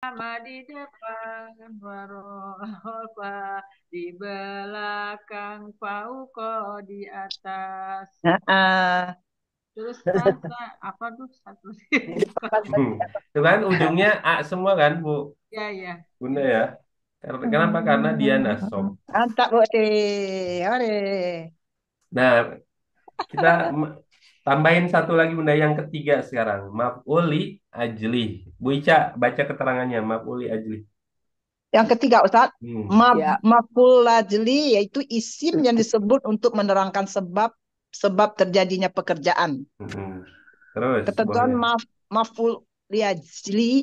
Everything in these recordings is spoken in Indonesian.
Nama di depan warofa di belakang fauko di atas. Heeh. Terus tasa apa tuh satu sih Di lupa. depan tadi apa? Itu kan ujungnya A semua kan, Bu. Ya ya. Bunda Terus ya. Kenapa? Karena dia nasab. Mantap, Bu. Ore. Nah, kita tambahin satu lagi Bunda yang ketiga sekarang. Maf'uli ajli. Bu Ica baca keterangannya maf'uli ajli. Yang ketiga, Ustaz, Hmm. Ya, maf'ul ajli yaitu isim yang disebut untuk menerangkan sebab terjadinya pekerjaan. Hmm. Terus Ketentuan boleh. maf'ul liajli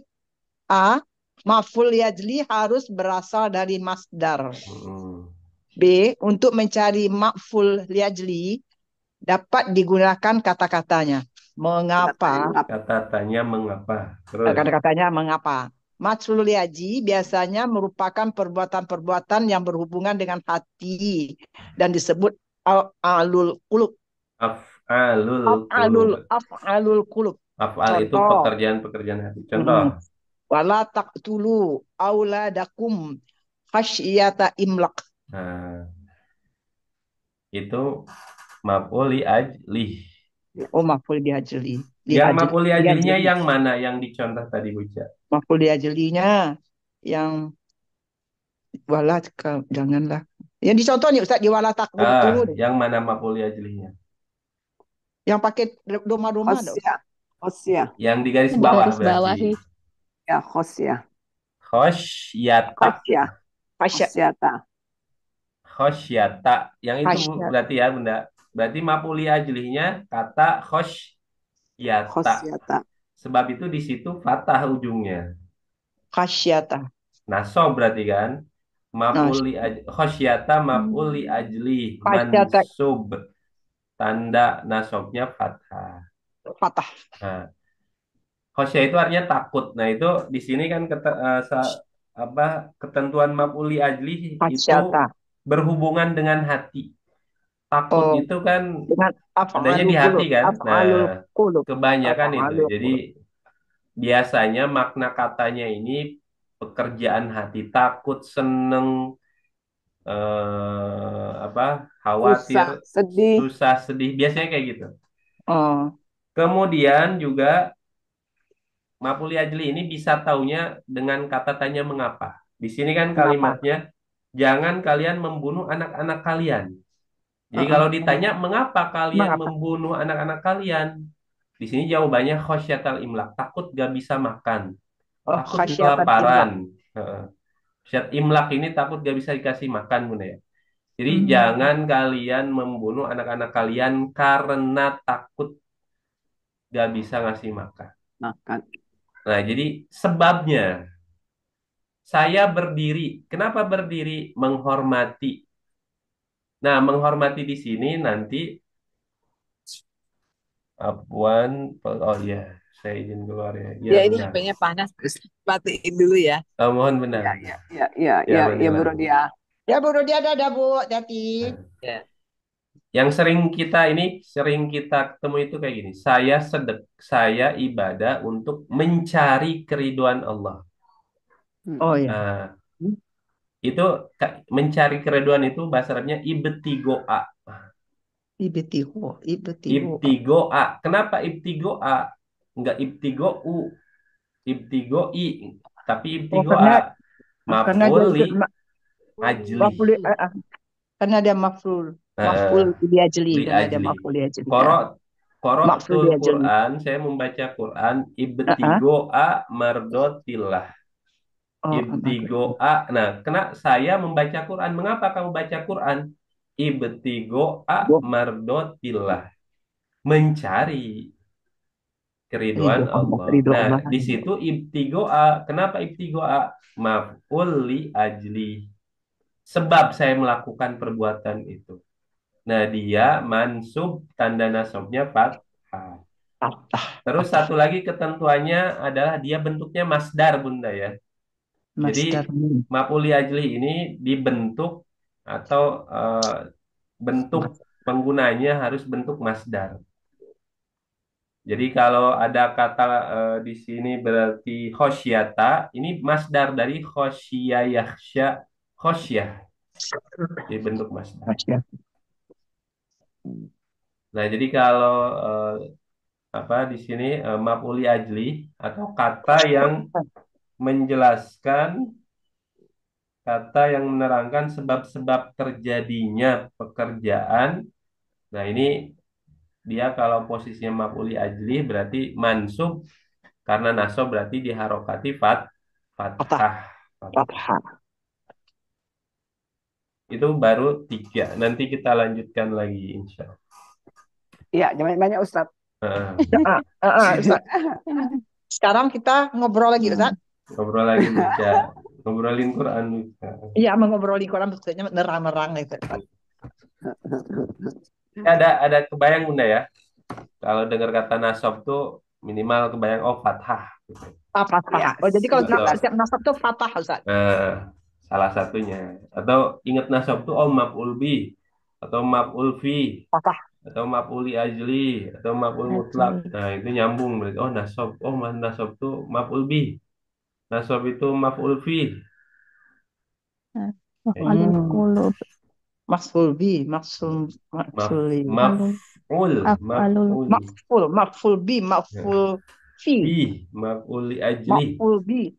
A, maf'ul liajli harus berasal dari masdar. Hmm. B, untuk mencari maf'ul liajli dapat digunakan kata-katanya. Mengapa? mengapa? Kata tanya mengapa. Terus. Kata-katanya mengapa? Maf'ul liajli biasanya merupakan perbuatan-perbuatan yang berhubungan dengan hati dan disebut alul qulub. Af'alul qulub. Af'alul qulub. Af'al itu Contoh, pekerjaan-pekerjaan hati. Contoh. mm, wala taqtulu auladakum khasyata imlaq. Nah, itu maf'uli ajli. Oh, maf'ul liajli. Yang maf'uli ajlinya Liajli. yang mana yang dicontoh tadi Bu Ica? Maf'ul liajlinya yang wala janganlah. Yang dicontoh nih Ustaz di wala taqtulu nih. Yang mana maf'uli ajlinya? Yang pakai doma-doma ada Khosya, Ustaz. khosya, Yang di garis Di bawah garis bawah berarti. sih. ya khosya, Khosyata. khosya, Khasya, khosyata, Khosyata. Yang itu Bu, khasya. berarti ya Bunda. Berarti maf'uli ajlinya kata khosyata. khosyata. Sebab itu di situ fathah ujungnya. Khasyata. Nasob berarti kan. Nah, Khosyata maf'uli ajli khasyata mansub. Tanda nasobnya fathah. fatah. Nah, khosya itu artinya takut. Nah, itu di sini kan apa ketentuan maf'uli ajli itu Khasyata. berhubungan dengan hati. Takut Oh, itu kan dengan adanya af'alul di hati qulub. kan. Nah, Af'alul qulub. kebanyakan itu. Af'alul Jadi qulub. biasanya makna katanya ini pekerjaan hati, takut, seneng, apa, khawatir, Susah, sedih, susah, sedih. Biasanya kayak gitu. Oh, Kemudian juga maf'ul ajli ini bisa taunya dengan kata tanya mengapa. Di sini kan mengapa? kalimatnya, jangan kalian membunuh anak-anak kalian. Jadi Heeh. kalau ditanya mengapa kalian Mengapa? membunuh anak-anak kalian, di sini jawabannya khosyatal imlak, takut gak bisa makan, Oh, takut khasyatan kelaparan. imlaq. Heeh. Khasyat imlak ini takut gak bisa dikasih makan, Bunda ya. Jadi Hmm. jangan kalian membunuh anak-anak kalian karena takut gak bisa ngasih makan. makan. Nah, jadi sebabnya saya berdiri. Kenapa berdiri? Menghormati. Nah, menghormati di sini nanti Afwan. Oh iya, saya izin keluar ya. Iya Ya ini benar. HP-nya panas, terus matiin dulu ya. Mohon benar, Ya, benar. ya, ya, ya, Ya, ya, ya, Manila. bro dia. Ya, Bu Rodi ada, Bu. Hati. Nah, Ya. yang sering kita ketemu itu kayak gini. Saya ibadah untuk mencari keriduan Allah. Oh ya. Nah, itu mencari keriduan itu bahasa Arabnya ibtigoa. Ibtiho, ibtiho. Ibtigoa. Kenapa ibtigoa? Enggak ibtigou, ibtigoi, tapi Oh, ibtigoa. karena dia Maf'uli ikut ajli. maf'ul karena dia maf'ul Eh, liajli, li karena dia ajli. maf'ul liajli ya. Korok Maf'ul Qoro'tul liajli. Quran, saya membaca Quran, Heeh. ibtigoa mardotillah. Oh, Ibtigoa. Nah, kena saya membaca Quran. Mengapa kamu baca Quran? Ibtigoa oh, mardotillah. Mencari keriduan ridho Allah, Allah. ridho Nah, Allah. di situ ibtigoa. Kenapa ibtigoa? Maf'ul li ajli. Sebab saya melakukan perbuatan itu. Nah, dia mansub tanda nasabnya fathah. Fatah, Terus fatah. satu lagi ketentuannya adalah dia bentuknya masdar, Bunda ya. Jadi Masdar min. maf'ul li ajli ini dibentuk atau bentuk Mas- penggunanya harus bentuk masdar. Jadi kalau ada kata di sini berarti khosyata, ini masdar dari khosyya yakhsya khosyah, di bentuk masdar. Nah, jadi kalau apa di sini maf'uli ajli atau menjelaskan kata yang menerangkan sebab-sebab terjadinya pekerjaan. Nah, ini dia kalau posisinya maf'uli ajli berarti mansub karena nasab berarti diharokati Patah. fathah. Fathah. Itu baru 3. Nanti kita lanjutkan lagi insya Allah. Iya, jangan banyak Ustaz. Ustaz. Sekarang kita ngobrol lagi, Ustaz. Ngobrol lagi baca, ngobrolin Quran bisa. Iya, mengobroli Quran maksudnya nerang-nerang gitu. Ada kebayang Bunda ya? Kalau dengar kata nasab tuh minimal kebayang fathah gitu. Fathah. Ya, Oh, jadi kalau Atau setiap nasab tuh fathah, Ustaz. salah satunya. Atau ingat nasab tuh maf'ul bi atau maf'ul fi Fathah. atau maf'uli ajli atau maf'ul mutlak. Nah, itu nyambung berarti nasab. Nasab tuh maf'ul bi. Nasab itu maf'ul fi. Maf'ul bi, maf'ul bi, maf'ul fi, maf'uli ajli. maf'ul bi.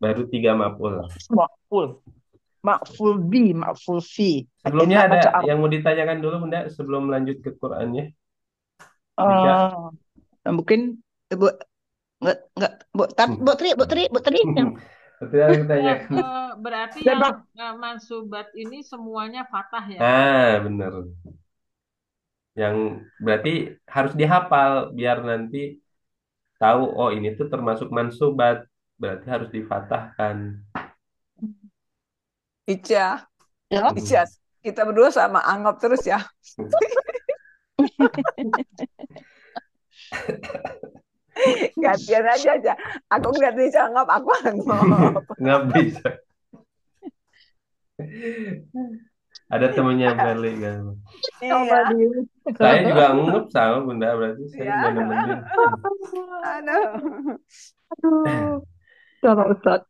Baru 3 maf'ul. Maf'ul bi, maf'ul fi. Sebelumnya ada yang mau ditanyakan dulu Bunda sebelum lanjut ke Qur'annya? Mungkin Bu Tri. Betul yang ditanyakan. Berarti yang mansubat ini semuanya fathah ya? Benar. Yang berarti harus dihafal biar nanti tahu ini tuh termasuk mansubat, berarti harus difathahkan. Ica, kita berdua sama anggap terus ya. Gantian aja. Aku nggak bisa anggap, aku anggap. Nggak bisa. Ada temennya Berli kan. Iya. Saya juga anggap sama Bunda, berarti saya juga nemenin. Aduh. Coba Ustaz.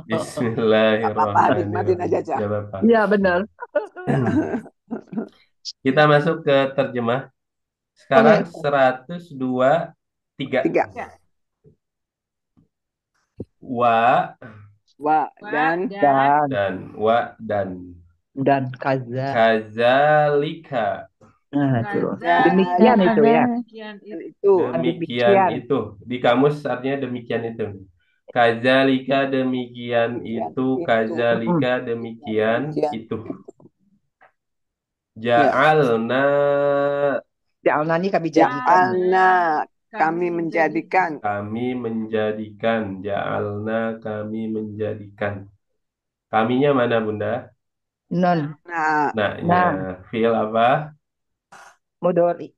Bismillahirrahmanirrahim. Iya benar. Kita masuk ke terjemah. Sekarang 102.3. Wa dan kazalika. Demikian itu ya. Demikian itu. Di kamus artinya demikian itu. Kazalika demikian itu. Kazalika demikian itu. Ja'alna ini kami jadikan. Kami menjadikan. Ja'alna kami menjadikan. Kaminya mana Bunda? Non. Nah. Fi'il apa? Mudhari.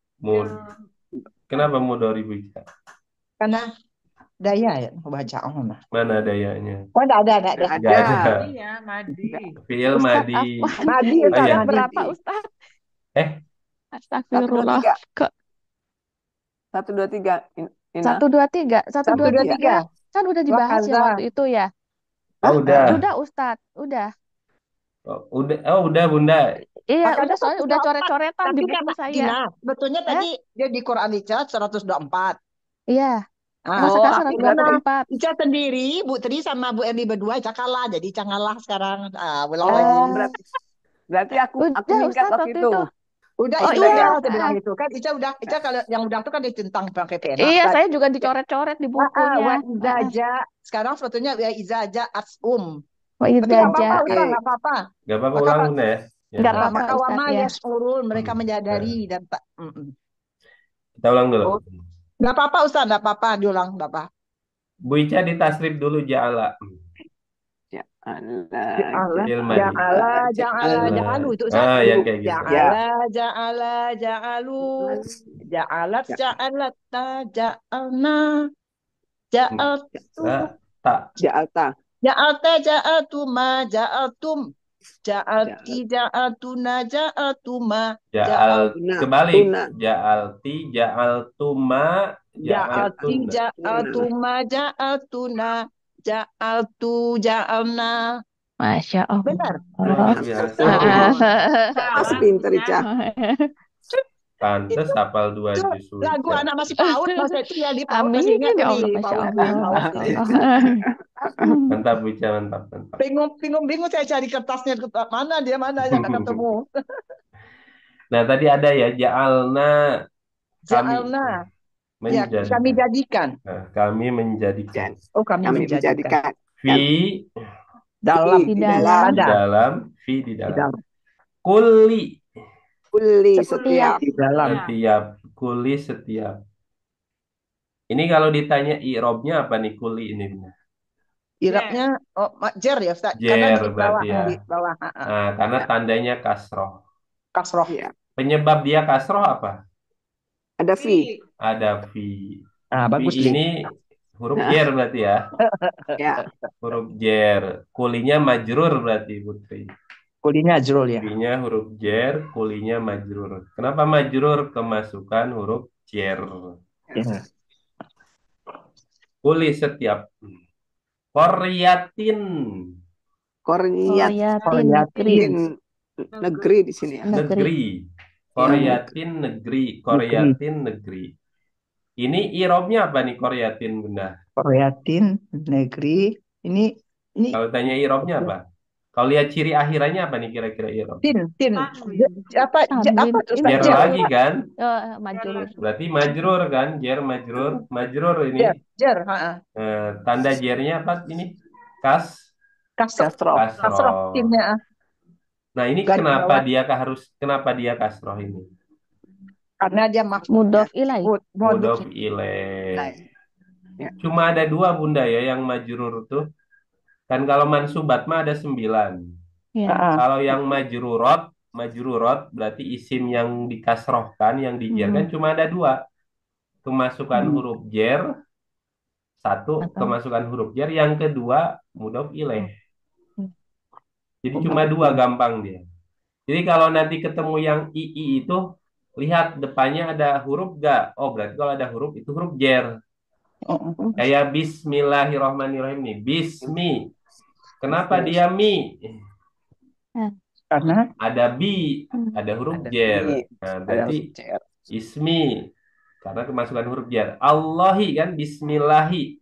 Kenapa mudhari bisa? Karena daya ya baca Mana dayanya? Oh, ada. Iya, madi. Fi'il madi. Madi berapa Ustaz? Astagfirullah. 1, 2, 3. 1, 2, 3. 1, 2, 3. Kan udah dibahas ya waktu itu ya. Udah. Udah Ustaz, udah. Udah Bunda. Iya, udah soalnya udah coret-coretan di buku saya. Sebetulnya tadi dia di Quran Ica 124. Iya. Sekarang 124. Ica sendiri, Bu Tri sama Bu Erli berdua Ica kalah, jadi Ica ngalah sekarang. Berarti aku minggat waktu itu. Udah Ica bilang itu kan Ica kalau yang udah itu kan ditentang pakai pena. Iya, saya juga dicoret-coret di bukunya. Sekarang sebetulnya ya izaja asum. Tapi nggak apa-apa. Nggak apa-apa ulang Bunda ya. Nggak apa-apa maka wama yashurul mereka menyadari dan tak. Kita ulang dulu. Nggak apa-apa Ustaz, nggak apa-apa diulang nggak apa. Bu Ica ditasrif dulu ja'ala. Ja'alu itu satu. Yang kayak gitu. Ja'alu. Ja'alat, ja'alna. Ja'altu. Ja'alta. Ja'alta, ja'altuma, ja'altum. Ja'alti, ja'altuna, ja'altuma, Ja'al Tuna, kebalik. tuna, Ja'alti, ja'altuma, ja'alti, ja'altun. ja'altuma, ja'altuna, ja'altu, ja'alna. Masya Benar. Luar Allah. biasa. Mas Salah, pinter, ya. Ica. Pantes Itu hafal 2 itu juz lagu Ica. anak masih PAUD masa itu ya di PAUD masih Amin ingat ya di Allah, Masya PAUD Allah. PAUD ini. Mantap Ica, mantap, mantap. Bingung saya cari kertasnya mana dia ya nggak ketemu. Nah, tadi ada ya ja'alna kami Ja'alna, ya kami menjadikan. jadikan. Nah, kami menjadikan. Oh kami Kami menjadikan. menjadikan Fi Dalam di Di dalam di ada dalam, fi di di dalam. dalam Kuli kuli setiap setiap di dalam. Ya. setiap, kuli setiap. Ini kalau ditanya i'robnya apa nih kuli ini? Irabnya jer ya Ustaz. Karena Jer di bawah berarti ya. di bawah Nah, karena Ya. tandanya kasroh. kasroh. ya. Penyebab dia kasroh apa? Ada fi. Ada fi. Ah Fi bagus nih. ini huruf Nah. jer berarti ya. Ya, Huruf jer. Kulinya majrur berarti Putri. Kulinya jrul ya. Fi-nya huruf jer, kulinya majrur. Kenapa majrur? Kemasukan huruf jer. Ya. Kuli setiap. Koryatin. Koryat Koryatin negeri. tin negeri di sini ya. Negeri. Negeri. Koryatin negeri. Koryatin negeri. Ini irobnya apa nih koryatin Bunda? Koryatin negeri ini Kalau tanya irobnya apa? Kalau lihat ciri akhirannya apa nih kira-kira irob? tin Tanwin. apa Tanwin. terus Ini Jer jer lagi kan? Majrur. Berarti majrur kan? Jer majrur. Majrur ini. jer Tanda jernya apa ini? kasroh Kasroh. tinnya Nah ini Garis kenapa bawah. kenapa dia kasroh ini? karena dia Mudof ilai. Mudhof ilaih. Ya. Cuma ada 2 Bunda ya yang majrur tuh. Kan kalau mansubat mah ada 9. Ya. Kalau yang majrurot berarti isim yang dikasrohkan, yang dijerkan cuma ada 2. Kemasukan huruf jer, 1 kemasukan huruf jer, yang kedua mudhof ilaih. Jadi cuma 2 gampang dia. Jadi kalau nanti ketemu yang ii itu, lihat depannya ada huruf gak? Oh berarti kalau ada huruf itu huruf jer. Kayak bismillahirrahmanirrahim nih. Bismi. Kenapa dia mi? karena Ada bi, ada huruf jer. Nah, berarti ismi. Karena kemasukan huruf jer. Allahi kan bismillahi.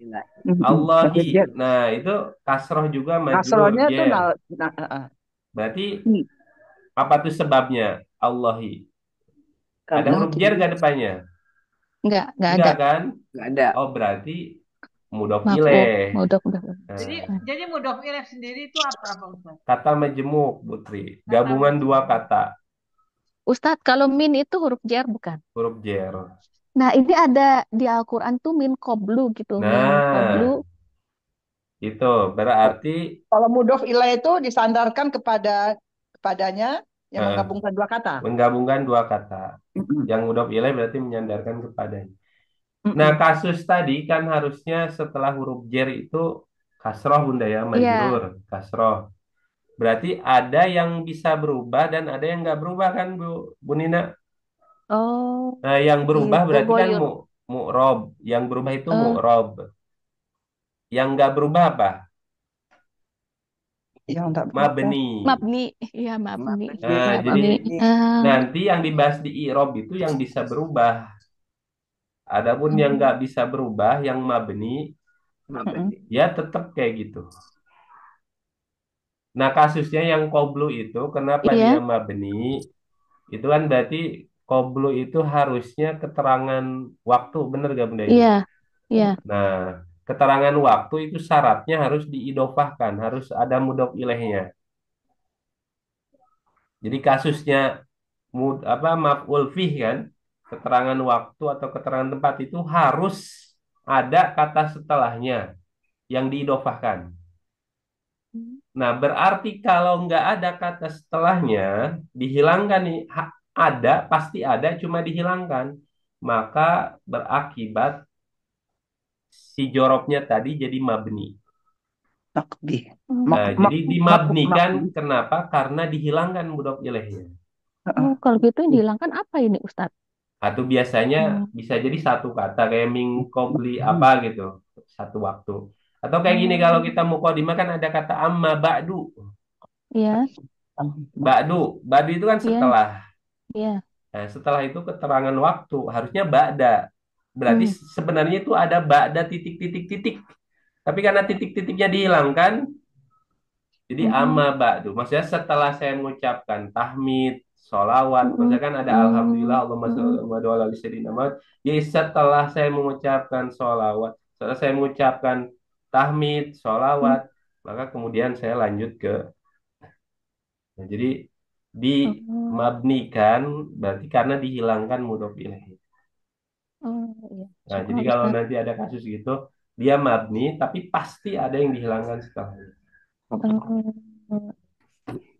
Allahi. Nah, itu kasroh juga majrur kasrohnya itu jer. Berarti apa tuh sebabnya? Allahi. Ada huruf jer gak depannya? Enggak ada. Enggak kan? Nggak ada. Oh, berarti mudhof Maaf, ilaih. mudhof. Jadi mudhof ilaih sendiri itu apa Ustaz? Kata majemuk, Putri. Gabungan 2 kata. Ustadz, kalau min itu huruf jer bukan? Huruf jer. Nah, ini ada di Al-Quran tuh min qablu gitu. Min qablu. Nah, itu berarti kalau mudhof ilaih itu disandarkan kepadanya yang menggabungkan 2 kata. menggabungkan 2 kata. Yang mudhof ilaih berarti menyandarkan kepadanya. Nah, kasus tadi kan harusnya setelah huruf jer itu kasroh Bunda ya, majrur, kasroh. Berarti ada yang bisa berubah dan ada yang nggak berubah kan Bu Nina? Oh. Nah, yang berubah berarti kan Goyur. mu'rob. Yang berubah itu mu'rob. Yang nggak berubah apa? Yang tak Mabni. Mabni. Iya, mabni. Nah, jadi nanti yang dibahas di i'rob itu yang bisa berubah. Adapun yang nggak bisa berubah, yang mabni, ya tetap kayak gitu. Nah, kasusnya yang qoblu itu, kenapa dia mabni? Itu kan berarti qoblu itu harusnya keterangan waktu, bener gak Bunda? Iya. Nah, keterangan waktu itu syaratnya harus diidofahkan, harus ada mudhof ilaihnya. Jadi kasusnya maf'ul fih kan, keterangan waktu atau keterangan tempat itu harus ada kata setelahnya yang diidofahkan. Nah, berarti kalau nggak ada kata setelahnya, dihilangkan nih. Ada, pasti ada, cuma dihilangkan. Maka berakibat si jorobnya tadi jadi mabni. Makbih. Oh, Mak Nah, mak jadi makbih. dimabnikan kenapa? Karena dihilangkan mudhof ilaihnya. oh, kalau gitu yang dihilangkan apa ini Ustadz? Atau biasanya Hmm. bisa jadi satu kata kayak min qabli apa gitu, satu waktu. Atau kayak gini kalau Oh, kita mukadimah kan ada kata amma ba'du. iya, Ba'du, ba'du itu kan iya, setelah. iya. Nah, setelah itu keterangan waktu harusnya ba'da. Berarti Hmm. sebenarnya itu ada ba'da titik-titik-titik. Tapi karena titik-titiknya dihilangkan, jadi amma Hmm. ba'du. Maksudnya setelah saya mengucapkan tahmid, sholawat, Hmm. maksudnya kan ada alhamdulillah, Hmm. Allahumma sholli Hmm. ala sayyidina Muhammad. Jadi setelah saya mengucapkan sholawat, setelah saya mengucapkan tahmid, Hmm. sholawat, maka kemudian saya lanjut ke, nah, jadi Oh, dimabnikan berarti karena dihilangkan mudhof ilaih. oh, iya. Nah, Masya jadi Allah, kalau Ustadz. nanti ada kasus gitu, dia mabni, tapi pasti ada yang dihilangkan setelahnya. Oh.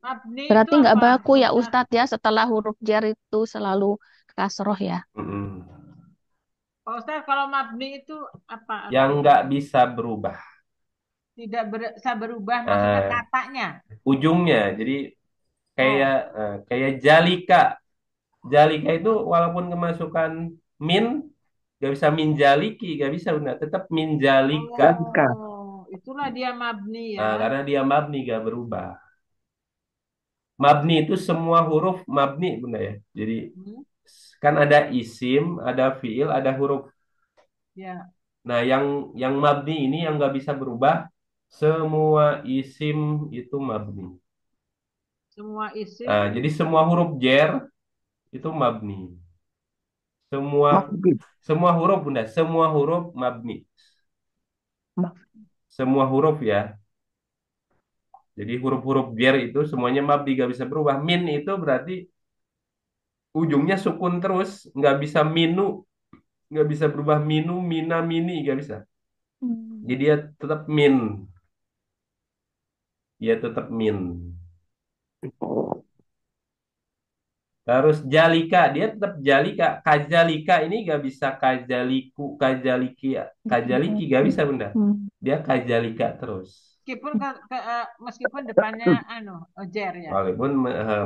Mabni itu Berarti nggak apa, baku ya Ustaz? Ustadz ya setelah huruf jar itu selalu kasroh ya. Mm-mm. Pak Ustaz, kalau mabni itu apa Yang artinya? nggak bisa berubah. Tidak bisa berubah, maksudnya Nah, katanya. ujungnya, jadi kayak Oh, kayak jalika. Jalika itu walaupun kemasukan min, nggak bisa min jaliki, nggak bisa benar, tetap min jalika. Jalika. itulah dia mabni ya. Nah, karena dia mabni nggak berubah. Mabni itu semua huruf mabni bunda ya. Jadi Hmm, kan ada isim, ada fiil, ada huruf. ya, Nah, yang mabni ini yang nggak bisa berubah, semua isim itu mabni. semua isim. Nah, jadi semua huruf jer itu mabni. Semua Makbih. semua huruf bunda, semua huruf mabni. Mak- Semua huruf ya. Jadi huruf-huruf jer itu semuanya mabni nggak bisa berubah. Min itu berarti ujungnya sukun terus, nggak bisa minu, nggak bisa berubah minu, mina, mini, nggak bisa. Hmm. Jadi dia tetap min, dia tetap min. Oh, Terus jalika, dia tetap jalika. Kajalika ini nggak bisa kajaliku, kajaliki, kajaliki nggak bisa bunda. Hmm. Dia kajalika terus. Meskipun meskipun depannya jer ya. Walaupun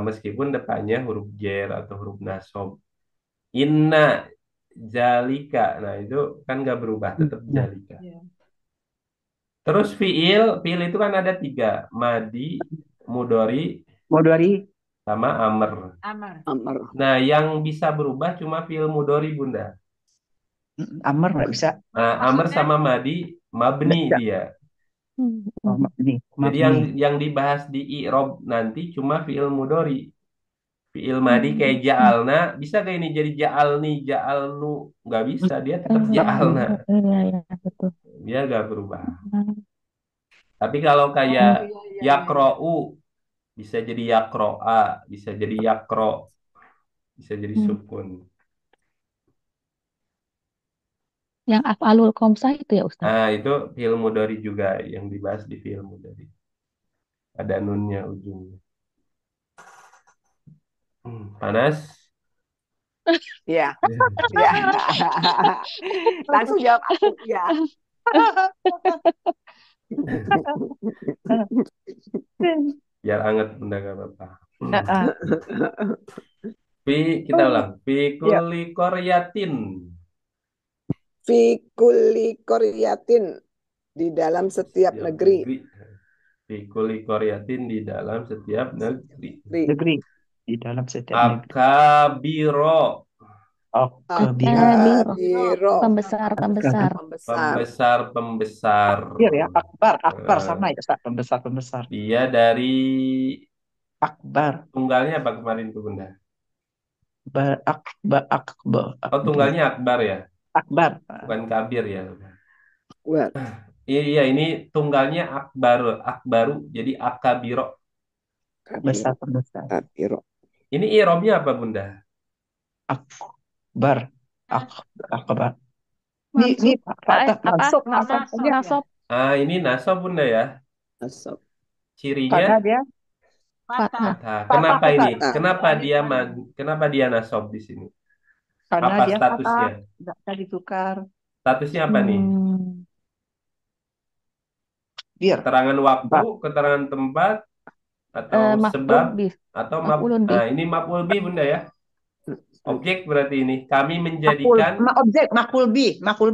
meskipun depannya huruf jer atau huruf nasob. Inna jalika, nah itu kan nggak berubah, tetap ya. jalika. Ya. Terus fiil itu kan ada tiga, madi, mudori, Mau dari sama amr. Amar. Amr. Nah, yang bisa berubah cuma fiil mudori, Bunda. Amr nggak bisa. Nah, amr Maksudnya sama madi mabni Nggak bisa. dia. Hmm. Oh, Hmm. ini Jadi mabni. yang dibahas di i'rob nanti cuma fiil mudori. Fiil madi kayak Hmm. ja'alna, bisa kayak ini jadi ja'alni, ja'alnu, nggak bisa, dia tetap ja'alna. Iya, iya, betul. Dia nggak berubah. Hmm. Tapi kalau kayak oh iya iya iya iya. yakro'u, bisa jadi yakro'a, bisa jadi yakro, bisa jadi Hmm. sukun. Yang af'alul komsah itu ya Ustaz. Nah, itu fiil mudhari juga yang dibahas di fiil mudhari. Ada nunnya ujungnya. Panas? Ya, ya. Langsung jawab aku, ya. Biar anget bunda gak apa-apa. Ah, Kita ulang. Fi ya. kulli koryatin. Fi kulli koryatin, di dalam setiap Setiap negeri. negeri. Fi kulli koryatin di dalam setiap negeri. Negeri di dalam setiap negeri. Akabiro. Oh, kebiru. Akabiro. Akabiro, Pembesar, pembesar. pembesar. Pembesar-pembesar. Akbar ya, akbar, akbar Eh, sama ya, Ustaz. Pembesar, pembesar. dia dari Akbar, tunggalnya apa kemarin tuh bunda? akbar, akbar, Oh, akbar, tunggalnya akbar ya, akbar. bukan kabir ya. Wah, Iya, iya, ini tunggalnya akbaru, akbaru, jadi akabiro. kabiro, Besar, pembesar. kabiro. Ini irobnya apa bunda? Akbar, akbar. Ini Mansub. Fatah Apa? masuk, Nasab. apanya? Nasab. Ah, ini nasab bunda ya. Asap. Cirinya Karena dia Patah. Fathah. fathah. patah, Kenapa ini? Ustaz. Patah. Kenapa Alif dia anu. kenapa dia nasab di sini? Karena Apa dia patah, statusnya? nggak bisa ditukar. Statusnya apa nih? Hmm. Bir. Keterangan waktu, Apa? keterangan tempat, atau Maf'ul sebab, bih. atau Maf'ulun bih. ini maf'ul bih Bunda ya. Objek berarti ini. Kami Makul, menjadikan objek, makul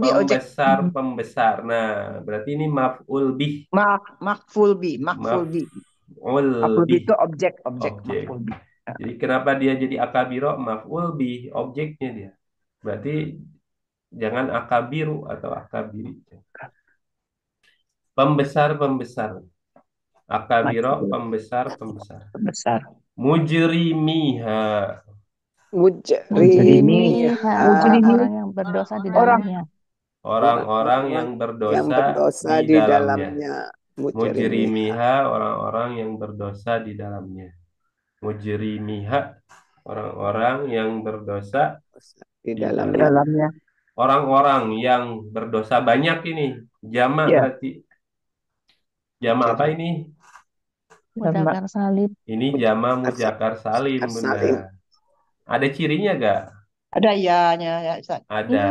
bi objek. pembesar. Nah, berarti ini maf'ul bih. Makful bi. Makful bi itu objek Objek. makful bi. Jadi kenapa dia jadi akabiro? Maf'ul bih, objeknya dia. Berarti jangan akabiru atau akabiri. Pembesar. Akabiro, pembesar. Besar. Mujrimiha. Mujrimiha. Mujrimi. Orang-orang yang berdosa di dalamnya. Orang-orang yang berdosa di dalamnya. Mujrimiha, orang-orang yang berdosa di dalamnya. Mujrimiha, orang-orang yang berdosa di di dalamnya. Dalamnya. Orang-orang yang berdosa banyak ini. Jama Ya. berarti. Jama apa ini? Mudzakkar salim. Ini jama mudzakkar salim, Bunda. Ada cirinya gak? Ada ya, Ustaz. Ada.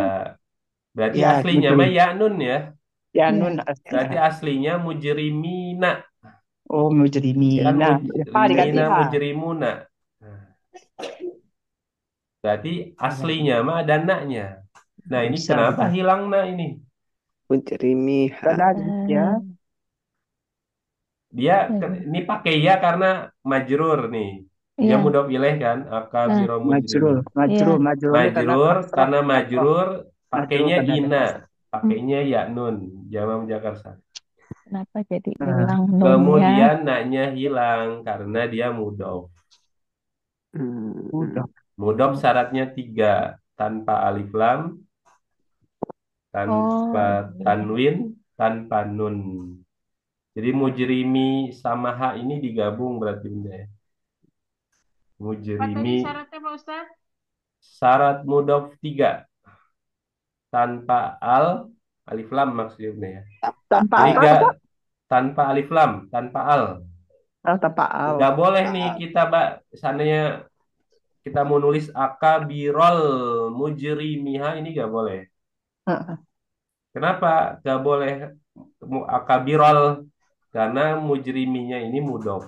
Berarti Ya, aslinya betul. mah ya nun ya. Ya nun. Berarti aslinya mujrimina. Oh, Kan mujrimina. Diganti mujrimina, ha. mujrimuna. Nah, berarti aslinya mah ada naknya. Nah, ini Bisa, kenapa bisa. hilang nak ini? Mujrimiha. Ya. Dia ini pakai ya karena majrur nih. Dia Iya. mudhof ilaih kan? Akabiro mujrim. Majrur Majrur karena majrur pakainya Majrur karena ina, pakainya ya nun, jama mudzakkar salim. Kenapa jadi hilang nunnya? Kemudian naknya hilang karena dia mudhof. Mudhof syaratnya 3, tanpa alif lam, tanpa tanwin, tanpa nun. Jadi mujrimi sama ha ini digabung berarti Bunda ya. Mujrimi. Syaratnya Pak Ustaz? Syarat mudhof 3. Tanpa alif lam maksudnya ya. Tanpa alif lam, tanpa al. Tanpa al. Gak boleh nih kita seandainya kita mau nulis akabirol mujrimiha ini gak boleh. Kenapa gak boleh akabirol? Karena mujriminya ini mudhof.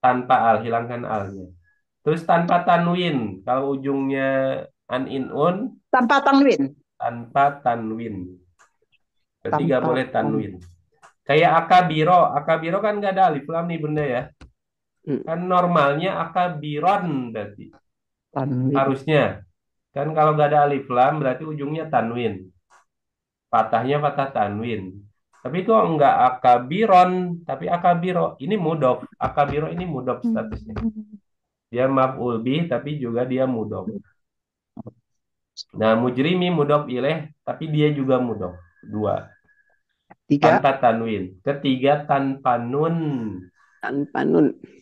Tanpa al, hilangkan alnya. Terus tanpa tanwin. Kalau ujungnya an-in-un. Tanpa tanwin. Berarti gak boleh tanwin. Kayak akabiro kan gak ada alif lam nih Bunda ya. Kan normalnya akabiron berarti. Tanwin. Harusnya. Kan kalau gak ada alif lam berarti ujungnya tanwin. Patahnya patah tanwin. Tapi kok enggak akabiron, tapi akabiro. Ini mudhof. Akabiro ini mudhof statusnya. Dia maf'ul bih tapi juga dia mudhof. Nah, mujrimi mudhof ilaih tapi dia juga mudhof. 2. Tanpa tanwin. Ketiga tanpa nun.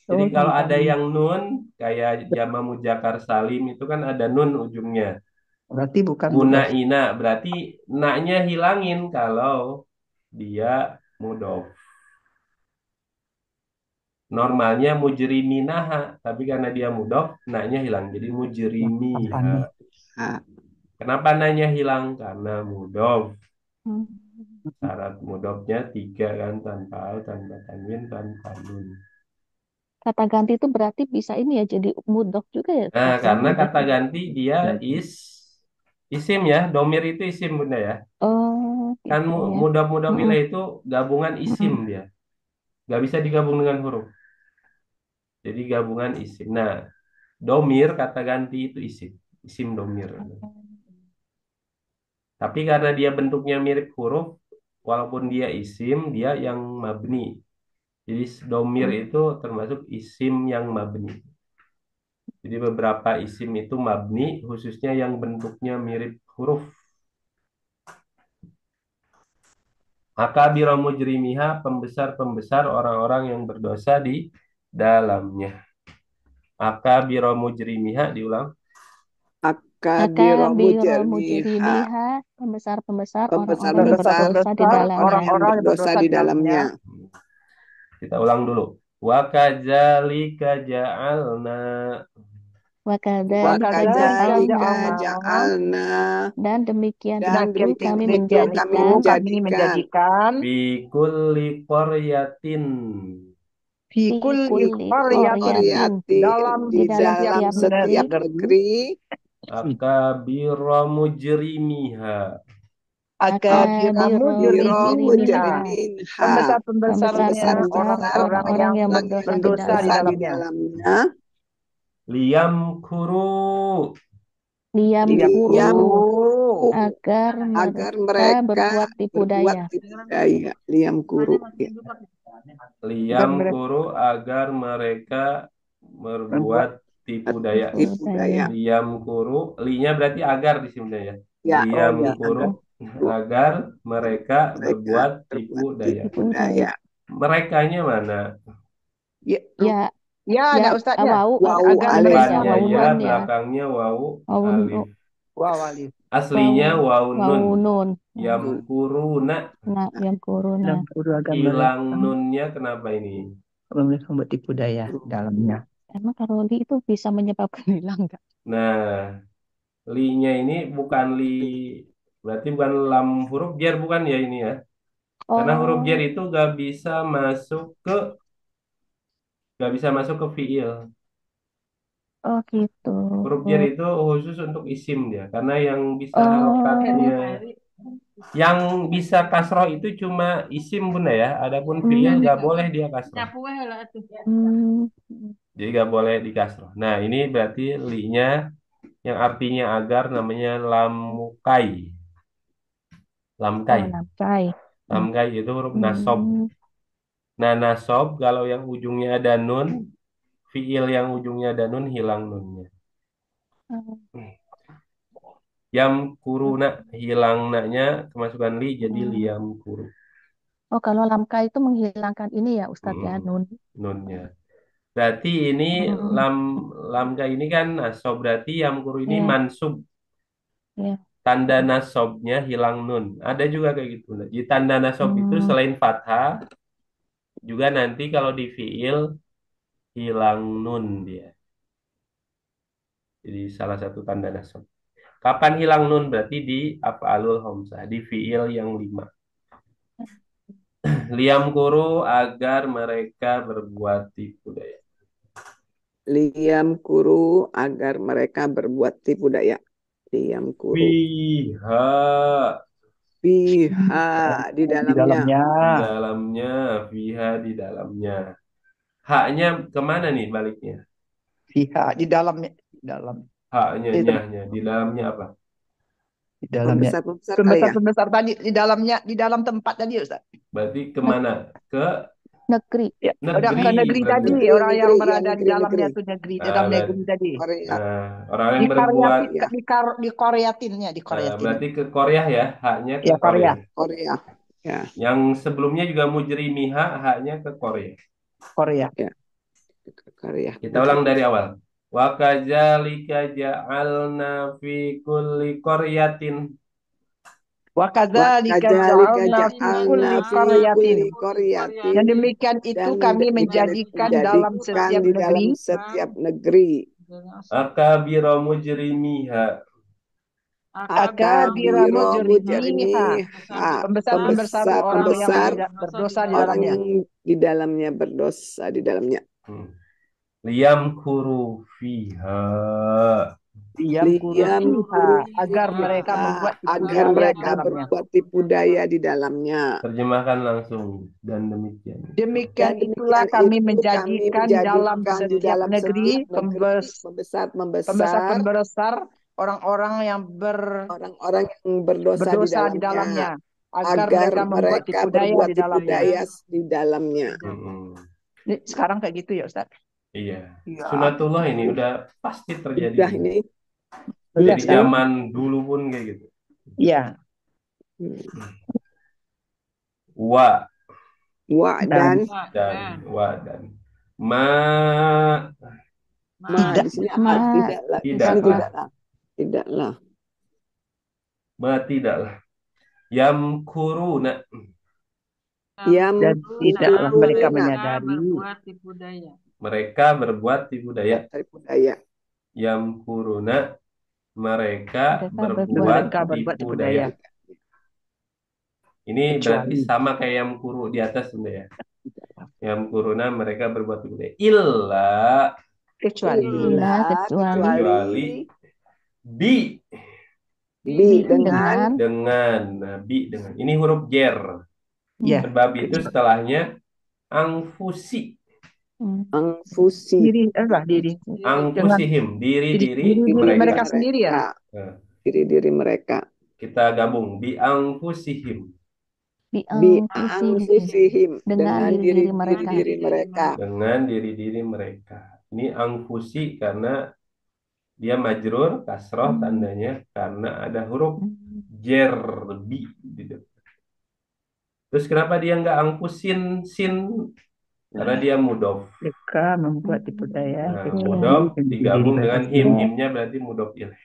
Jadi kalau ada yang nun kayak jama mudzakkar salim itu kan ada nun ujungnya. Berarti bukan Ina berarti naknya hilangin kalau dia mudhof. Normalnya mujriminaha, tapi karena dia mudhof naknya hilang. Jadi mujrimiha. Kenapa naknya hilang? Karena mudhof. Syarat mudhofnya 3 kan, tanpa al, tanpa tanwin, tanpa nun. Kata ganti itu berarti bisa ini ya jadi mudhof juga ya? Nah, karena kata ganti dia isim ya, domir itu isim Bunda ya. Oh, Kan gitu ya. mudhof ilaih itu gabungan isim dia. Gak bisa digabung dengan huruf. Jadi gabungan isim. Nah, domir kata ganti itu isim domir. Tapi karena dia bentuknya mirip huruf, walaupun dia isim, dia yang mabni. Jadi domir itu termasuk isim yang mabni. Jadi beberapa isim itu mabni, khususnya yang bentuknya mirip huruf. Akabira mujrimiha, pembesar-pembesar orang-orang yang berdosa di dalamnya. Akabira mujrimiha, diulang. Akabira mujrimiha, pembesar-pembesar orang-orang yang berdosa di dalamnya. Orang-orang yang berdosa di dalamnya. Kita ulang dulu. Wa kadzalika ja'alna. Wakadzalika Wakadzalika ja'alna ja'alna dan demikian dan itu kami demikian itu kami menjadikan fi kulli qaryatin fi fi kulli kulli qaryatin qaryatin dalam di di dalam setiap dalam setiap setiap negeri negeri akabira mujrimiha akabira akabiro biro mujrimiha mujriminha mujriminha pembesar-pembesarnya pembesar-pembesar orang-orang orang-orang yang yang yang berdosa di berdosa di dalamnya. dalamnya liyam kuru liam diam kuru agar agar mereka mereka berbuat tipu berbuat daya. tipu daya. Liam kuru ya. liyam kuru agar mereka berbuat tipu daya. Tipu daya. Liyam kuru, linya berarti agar di sini ya. Ya, Liyam ya, kuru agar mereka berbuat tipu daya. tipu daya. Merekanya mana? Ya, Ya, ya ada ustadznya. wau Wau Agar alif. mereka Depannya wau ya, nun ya. belakangnya wau Wau alif. Wow, alif. Aslinya wau nun. wau nun. Yam kuruna. Nah, yang kuruna. Dan guru agar Hilang mereka nunnya kenapa ini? membuat tipu daya dalamnya. Emang kalau li itu bisa menyebabkan hilang nggak? Nah, li-nya ini bukan li, berarti bukan lam huruf jar bukan ya ini ya? Karena huruf jar Oh, itu gak bisa masuk ke fiil. oh gitu. Huruf jar itu khusus untuk isim dia, karena yang bisa Oh, harokatnya, yang bisa kasroh itu cuma isim bunda ya. Adapun fiil gak boleh dia kasroh. Nyapu wae lah tuh. Jadi gak boleh di kasroh. Nah ini berarti li-nya yang artinya agar namanya lamukai. Lamkai. lamkai. Lamkai itu huruf nasob. Nah, nasob kalau yang ujungnya ada nun, fiil yang ujungnya ada nun hilang nunnya. Yam kuruna hilang naknya kemasukan li jadi liam kuru. Oh, kalau lamkai itu menghilangkan ini ya Ustadz ya, nun. Nunnya. Berarti ini lamka ini kan nasob, berarti yam kuru ini Ya. mansub. Ya. Tanda nasobnya hilang nun. Ada juga kayak gitu. Di tanda nasob itu selain fathah, juga nanti kalau di fiil hilang nun dia. Jadi salah satu tanda nasab. Kapan hilang nun? Berarti di af'alul homsah, di fiil yang 5. Liam kuru agar mereka berbuat tipu daya. Liam kuru agar mereka berbuat tipu daya. Liam kuru. Fiha. Fiha di dalamnya. Di dalamnya. Fiha di dalamnya. Haknya kemana nih baliknya? Fiha di dalamnya. Dalam. Haknya, nyahnya. Di dalamnya apa? Di dalamnya. Pembesar tadi di dalamnya, di dalam tempat tadi Ustaz. Berarti kemana? Ke negeri. Ya, negeri. ke negeri tadi, negeri, orang yang berada negeri, di dalamnya negeri. tuh negeri, dalam negeri tadi. Orang yang berbuat di Koreatinnya, di Koreatin. berarti ke Korea ya, haknya ke Ya, Korea. Korea. Ya. Yang sebelumnya juga mujrimiha, haknya ke Korea. Korea. Ya. Korea. Kita ulang dari awal. Wa kadzalika ja'alna fi kulli qaryatin. Wa kadzalika ja'alna fi kulli qaryatin. Yang demikian itu kami menjadikan dalam setiap negeri. Akabira mujrimiha. Akabira mujrimiha. Pembesar-pembesar orang yang berdosa di dalamnya. Di dalamnya berdosa di dalamnya. Liyam kuru fiha. Agar mereka berbuat tipu daya di dalamnya. Terjemahkan langsung dan demikian. Demikian itulah kami menjadikan dalam setiap negeri pembesar-pembesar orang-orang yang berdosa di dalamnya agar mereka membuat tipu daya di dalamnya. Ini sekarang kayak gitu ya Ustaz? Iya. Sunatullah ini udah pasti terjadi. Udah ini. Dari zaman dulu pun kayak gitu. Iya. Wa dan ma di sini tidaklah. Ma tidaklah. Yam kuruna. Dan tidaklah mereka menyadari berbuat tipu daya. Mereka berbuat tipu daya. Yamkuruna, mereka Mereka berbuat Mereka berbuat tipu tipu daya. daya. Ini berarti Kecuali. sama kayak yamkuru di atas Bunda ya. Yamkuruna, mereka berbuat tipu daya. Illa, Kecuali. Illa kecuali kecuali bi bi dengan dengan. Nah, bi dengan. Ini huruf jer. Ya. Sebab itu Kecuali. setelahnya angfusi. angfusi Diri, diri. Dengan Angfusihim, diri-diri diri mereka. mereka sendiri ya. Nah, diri-diri mereka kita gabung bi angfusihim bi diangkusihim angfusihim dengan dengan diri-diri mereka. diri-diri mereka. dengan diri-diri mereka. Ini angfusi karena dia majrur kasroh tandanya karena ada huruf jer bi di depan. Terus kenapa dia nggak angfusin sin? Karena dia mudof. Mereka membuat tipu daya. Nah, Kecuali mudof diri digabung mereka dengan him. sendiri. Himnya berarti mudof ilaih.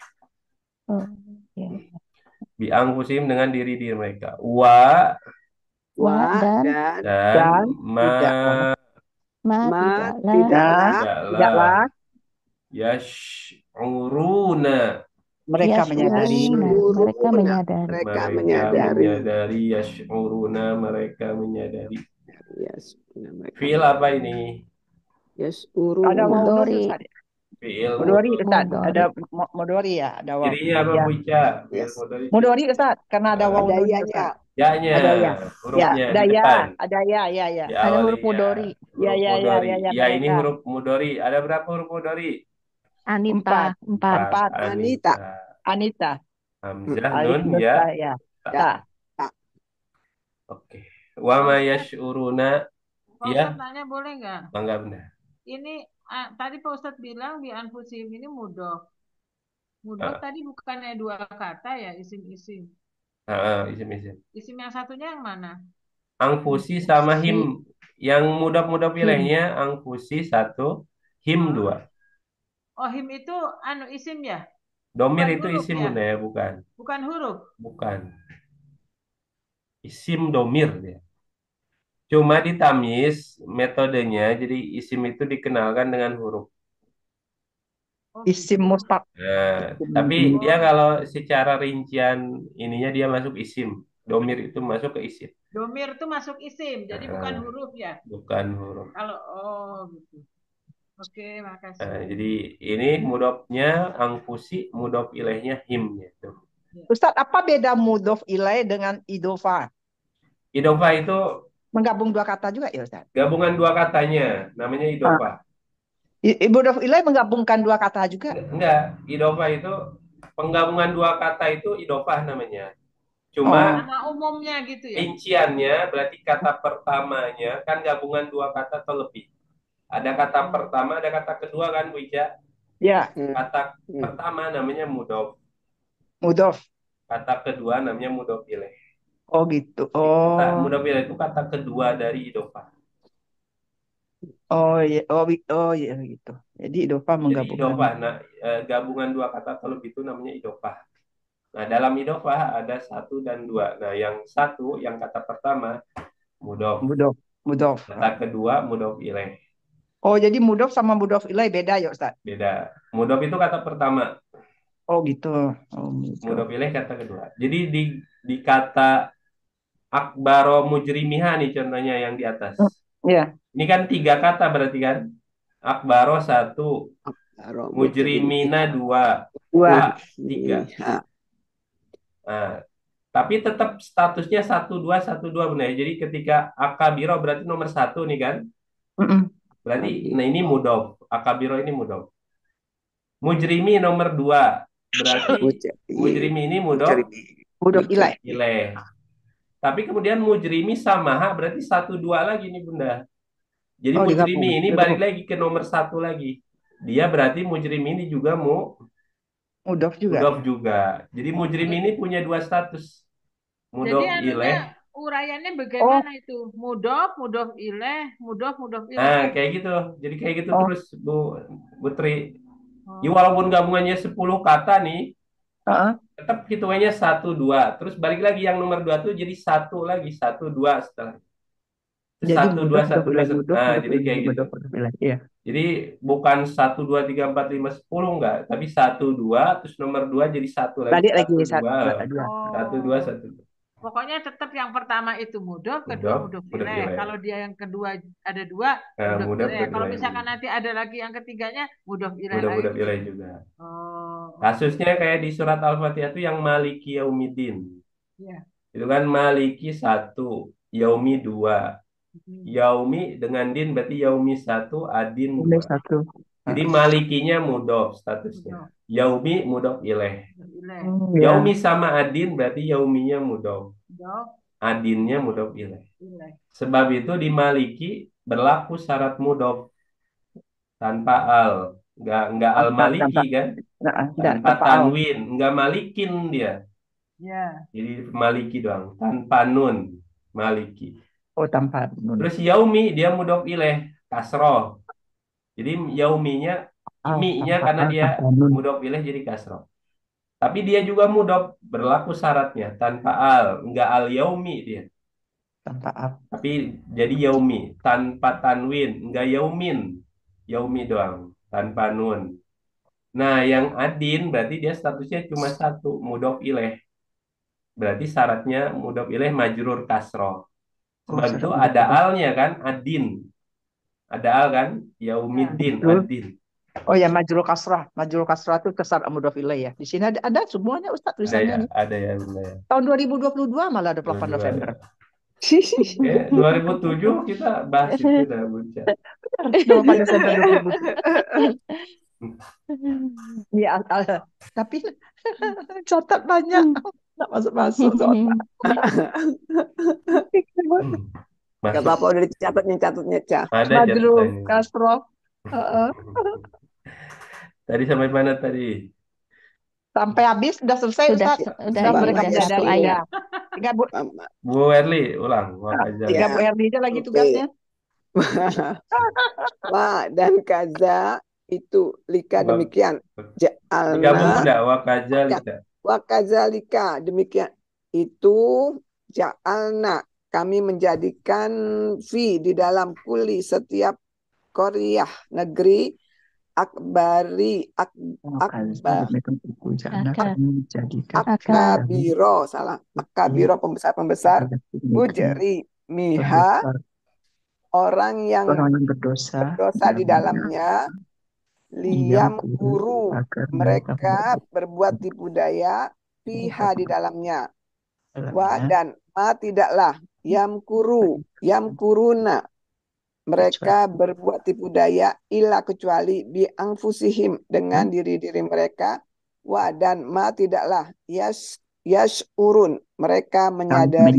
Oh, ya. Bi angfusim dengan diri-diri mereka. Wa Wa dan dan ma tidaklah. tidaklah tidaklah tidaklah yash'uruna, Mereka menyadari. mereka menyadari. mereka mereka menyadari. menyadari yash'uruna, mereka menyadari. Yes, mereka Fi'il apa ini? yas'uruna. Ada mau Mudori. Ustaz. Fi'il Mudori Ustaz. Mudori. Ada Mudori ya. Ada waw. Cirinya apa Ya. Bu Ica? Fi'il Yes. mudhari. Mudori Ustaz. Karena ada waw Ada nunnya ianya. Ustaz. Ya-nya, Ada ya. Ya. hurufnya Ada di ya. depan. Ada ya. Ya. Ya. Di Ada awal huruf mudori. Ya. Huruf Ya. Ya. mudhari. Ya. Ya. Ya, ini Mereka. huruf mudhari. Ada berapa huruf mudhari? Anita, empat. Empat. Anita. Anita. Hamzah, Alif nun, ya. ya. Ta. Ta. Oke. Wa ma yash'uruna. Pak Ya. Ustadz nanya boleh nggak? Bangga benar. Ini tadi Pak Ustadz bilang bi anfusihim ini mudof. Mudof tadi bukannya dua kata ya, isim-isim. Isim-isim. Isim yang satunya yang mana? Angfusi sama him. Yang mudah-mudah pilihnya angfusi satu, him dua. Oh, him itu isim ya? Domir Bukan itu huruf isim ya? Bunda ya, bukan. Bukan huruf. Bukan. Isim domir dia. Cuma di tamyiz metodenya jadi isim itu dikenalkan dengan huruf. Oh, Isim mustaq. Nah, tapi dia kalau secara rincian ininya dia masuk isim. Domir itu masuk ke isim. domir itu masuk isim, jadi bukan huruf ya? Bukan huruf. Kalau gitu. Oke, makasih. Nah, jadi ini mudofnya angfusi, mudof ilaihnya himnya tuh. Ustaz, apa beda mudhof ilaih dengan idofa? Idofa itu Menggabung dua kata juga ya Ustaz? gabungan dua katanya, namanya idofa. Mudhof ilaih menggabungkan dua kata juga? Enggak, idofa itu penggabungan dua kata itu idofa namanya. Cuma nama umumnya gitu ya. rinciannya berarti kata pertamanya kan gabungan dua kata atau lebih. Ada kata pertama, ada kata kedua kan Bu Ica? Ya. Kata pertama namanya mudof. Mudhof. Kata kedua namanya mudof ilaih. Oh gitu. Kata Oh. mudof ilaih itu kata kedua dari idofa. Oh iya. Oh iya gitu. Jadi idofa Jadi menggabungkan. idofah, nah gabungan dua kata atau lebih itu namanya idofah. Nah dalam idofah ada satu dan dua. Nah yang satu, yang kata pertama mudof. Mudhof. Kata kedua mudof ilaih. Oh jadi mudhof sama mudhof ilaih beda ya Ustaz? Beda. Mudof itu kata pertama. Oh gitu. Oh, gitu. Mudof ilaih kata kedua. Jadi di kata akbaro mujrimiha nih contohnya yang di atas. Ya. Ini kan tiga kata berarti kan. Akbaro satu, mujrimina dua, tiga. Nah, tapi tetap statusnya 1 2 1 2 benar. Jadi ketika akabiro berarti nomor satu nih kan. Berarti nah ini mudof. Akabiro ini mudof. Mujrimi nomor 2 berarti mujrimi ini Mudhof ilaih. Tapi kemudian mujrimi samaha berarti 1 2 lagi nih Bunda. Jadi Oh, mujrimi digabung. ini balik lagi ke nomor 1 lagi. Dia berarti mujrimi ini juga Mudhof juga. mudof juga. Jadi mujrim ini punya dua status. Mudof Jadi ilaih. uraiannya bagaimana itu? Mudof ilaih, mudof ilaih. Nah, kayak gitu. Jadi kayak gitu terus Bu Tri. Ya, Oh. walaupun gabungannya 10 kata nih, tetap hitungannya 1 2. Terus balik lagi yang nomor 2 tuh jadi 1 lagi, 1 2 setelah. Jadi 1 2 1 2. Nah, mudhof jadi kayak gitu. Iya. Jadi bukan 1, 2, 3, 4, 5, 10 enggak, tapi 1, 2, terus nomor 2 jadi satu lagi, Balik lagi satu satu dua, dua. satu dua, Oh, satu dua. pokoknya tetap yang pertama itu mudhof, kedua Mudhof, mudhof mudhof ilaih. ilaih. Kalau dia yang kedua ada dua, Nah, mudhof mudhof, ilaih. mudhof Kalau ilaih misalkan juga. nanti ada lagi yang ketiganya, mudhof ilaih Mudhof, lagi mudhof gitu. ilaih juga. Oh, oke. Kasusnya kayak di surat Al-Fatihah itu yang Maliki Yaumiddin. Ya. Itu kan Maliki satu, Yaumi dua. Hmm. Yaumi dengan din berarti Yaumi satu, Adin Ini dua. satu. Jadi Malikinya mudhof statusnya. Mudhof, Yaumi mudhof ilaih. mudhof ilaih. Ya. Yaumi sama Adin berarti Yauminya mudhof. Mudhof Adinnya mudhof ilaih. ilaih. Sebab itu di Maliki berlaku syarat mudhof tanpa al. Nggak al maliki kan? Enggak, Tanpa tanpa al. tanwin. Nggak malikin dia. Ya. Jadi maliki doang. Tanpa nun. Maliki. Oh, tanpa nun. Terus yaumi dia mudhof ilaih. Kasroh. Jadi yauminya, Al, mi-nya tanpa karena al, dia tanpa nun. mudhof ilaih jadi kasroh. Tapi dia juga mudhof berlaku syaratnya. Tanpa al. Nggak al yaumi dia. Tanpa al. Tapi jadi yaumi tanpa tanwin, enggak yaumin. Yaumi doang, tanpa nun. Nah, yang adin berarti dia statusnya cuma satu, mudhof ilaih. Berarti syaratnya mudhof ilaih majrur kasroh. Oh, Sebab itu sudah ada betul. alnya kan, adin. Ada al kan, Ya. yaumiddin, Betul. adin. Oh ya, majrul kasrah. Majrul kasrah itu kesar mudhof ilaih ya. Di sini ada semuanya Ustaz Ada tulisannya ya, nih. ada ya, benar ya. Tahun 2022 malah 28 Dua-dua November. ya. Oke, 2007 kita bahas itu dah, Bunca. 28 Desember 2022. Ya, tapi catat banyak. Nggak masuk-masuk soalnya. Gak Masuk. apa-apa, udah dicatatnya, Ca. Ada Majrul catatannya. kasrah. Heeh. Tadi sampai mana tadi? Sampai habis sudah selesai Sudah Ustaz. udah Sudah ini mereka udah Bang, satu menyadari ayat. ya. Tinggal Bu, Bu Erli, ulang. Wakajal. tinggal ya, Bu Herdi aja lagi oke. tugasnya. Wa dan kaza itu lika Wak- demikian. Digabung Ja'alna tidak? Wakajal ya, tidak? wa kazalika demikian. Itu ja'alna kami menjadikan fi di dalam kuli setiap Korea negeri akbari akbar akabiro salah akabiro pembesar bujri miha orang yang berdosa di dalamnya liam guru mereka berbuat tipu daya piha di dalamnya wa dan ma tidaklah yam kuruna mereka berbuat tipu daya illa kecuali bi anfusihim dengan diri-diri mereka wa dan ma tidaklah urun mereka menyadari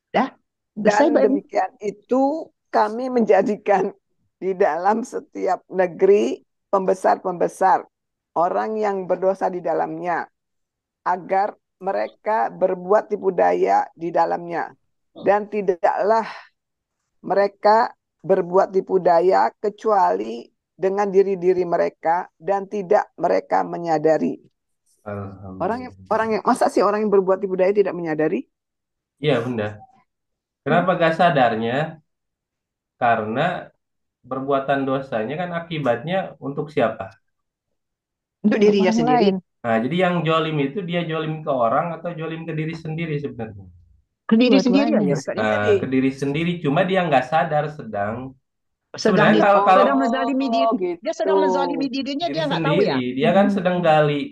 Dah, dan selesai, demikian itu kami menjadikan di dalam setiap negeri pembesar-pembesar orang yang berdosa di dalamnya agar mereka berbuat tipu daya di dalamnya dan tidaklah mereka berbuat tipu daya kecuali dengan diri-diri mereka dan tidak mereka menyadari. Orang yang masa sih orang yang berbuat tipu daya tidak menyadari? Iya, benar. Kenapa gak sadarnya? Karena perbuatan dosanya kan akibatnya untuk siapa? untuk dirinya Orang sendiri. lain. Nah, jadi yang jolim itu dia jolim ke orang atau jolim ke diri sendiri sebenarnya? Ke diri sendiri Dua-duanya. aja Ustaz. Nah, ke diri sendiri. Cuma dia nggak sadar sedang. Sedang Sebenarnya kalau sedang menzalimi diri. gitu. Dia sedang menzalimi dirinya, diri dia nggak tahu ya. sendiri, dia kan sedang gali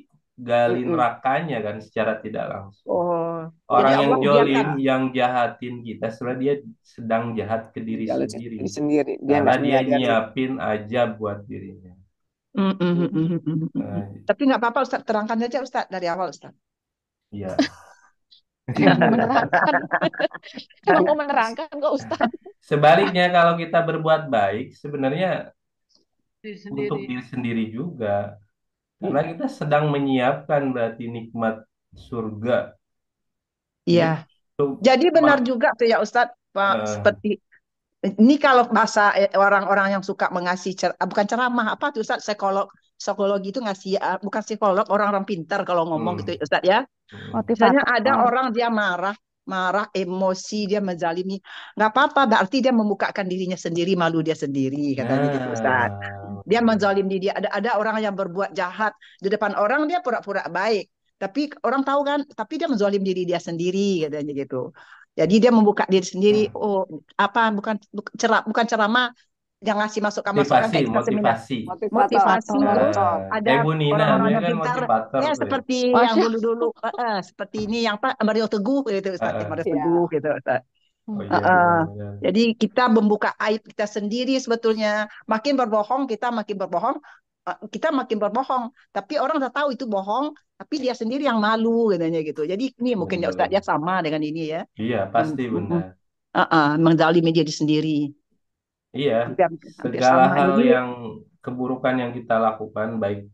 Mm-mm. nerakanya kan secara tidak langsung. Oh, Orang jadi yang Allah jolim, biarkan. yang jahatin kita, sebenarnya dia sedang jahat ke diri Kalau sendiri. diri sendiri dia Karena nggak dia menyadari. nyiapin aja buat dirinya. Nah, Tapi nggak apa-apa Ustaz, terangkan saja Ustaz dari awal Ustaz. iya. Cuma mau menerangkan. Cuma mau menerangkan kok Ustaz. Sebaliknya kalau kita berbuat baik, sebenarnya Diri untuk sendiri. diri sendiri juga. Karena kita sedang menyiapkan berarti nikmat surga. Iya. Itu Jadi benar juga tuh ya Ustadz, Pak, seperti ini kalau bahasa orang-orang yang suka mengasih bukan ceramah apa tuh Ustadz, psikologi itu ngasih bukan psikolog, orang-orang pintar kalau ngomong gitu Ustadz ya. Misalnya ada orang dia marah, marah, emosi, dia menzalimi. Nggak apa-apa, berarti dia membukakan dirinya sendiri, malu dia sendiri, katanya gitu Ustaz. Nah, Dia menzalimi diri. Ada orang yang berbuat jahat di depan orang, dia pura-pura baik. Tapi orang tahu kan, tapi dia menzalim diri dia sendiri, katanya gitu. Jadi dia membuka diri sendiri. Oh, apa bukan ceramah, yang ngasih masukan-masukan motivasi, kayak kita seminar motivasi. Motivator, motivasi. Terus motivator. ada Kayak Bu Nina, Bu orang-orang Nina yang kan pintar, motivator ya tuh ya. seperti yang Masya. dulu-dulu, seperti ini yang Pak Mario Teguh gitu Ustaz, Heeh. Mario Ya. Teguh gitu Ustaz. Oh Hmm. iya Heeh. benar-benar. Jadi kita membuka aib kita sendiri sebetulnya. Makin berbohong kita makin berbohong, kita makin berbohong. Tapi orang tak tahu itu bohong, tapi dia sendiri yang malu katanya gitu. Jadi ini mungkin ya Ustaz ya Benar. sama dengan ini ya. Iya, pasti Bunda. Menzalimi diri sendiri. Iya, Hampir segala sama. hal Jadi yang keburukan yang kita lakukan baik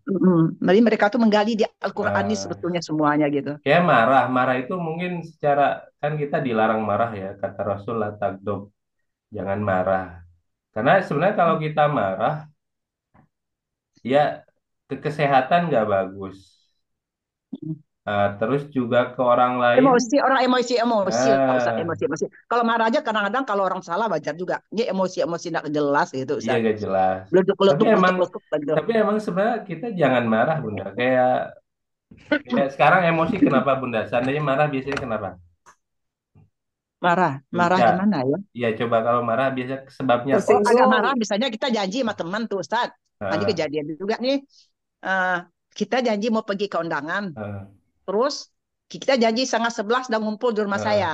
jadi mereka tuh menggali di Al-Quran ini eh, sebetulnya semuanya gitu. kayak marah, marah itu mungkin secara kan kita dilarang marah ya, kata Rasul la tagdob, jangan marah. Karena sebenarnya kalau kita marah ya ke kesehatan nggak bagus. Terus juga ke orang lain, Emosi, orang emosi lah Ustaz, ah emosi. Kalau marah aja kadang-kadang kalau orang salah wajar juga. Dia emosi nggak jelas gitu iya Ustaz. gak jelas. Tapi Letuk-letuk, emang letuk-letuk gitu. tapi emang sebenarnya kita jangan marah Bunda. Kayak sekarang emosi kenapa Bunda? Seandainya marah biasanya kenapa? Marah, marah Ica, gimana ya? iya coba kalau marah biasa sebabnya apa? Oh, agak Tersinggung. marah misalnya kita janji sama teman tuh Ustaz. Tadi Ah, kejadian juga nih. Eh, kita janji mau pergi ke undangan. ah, Terus kita janji 10:30 udah ngumpul di rumah ah, saya.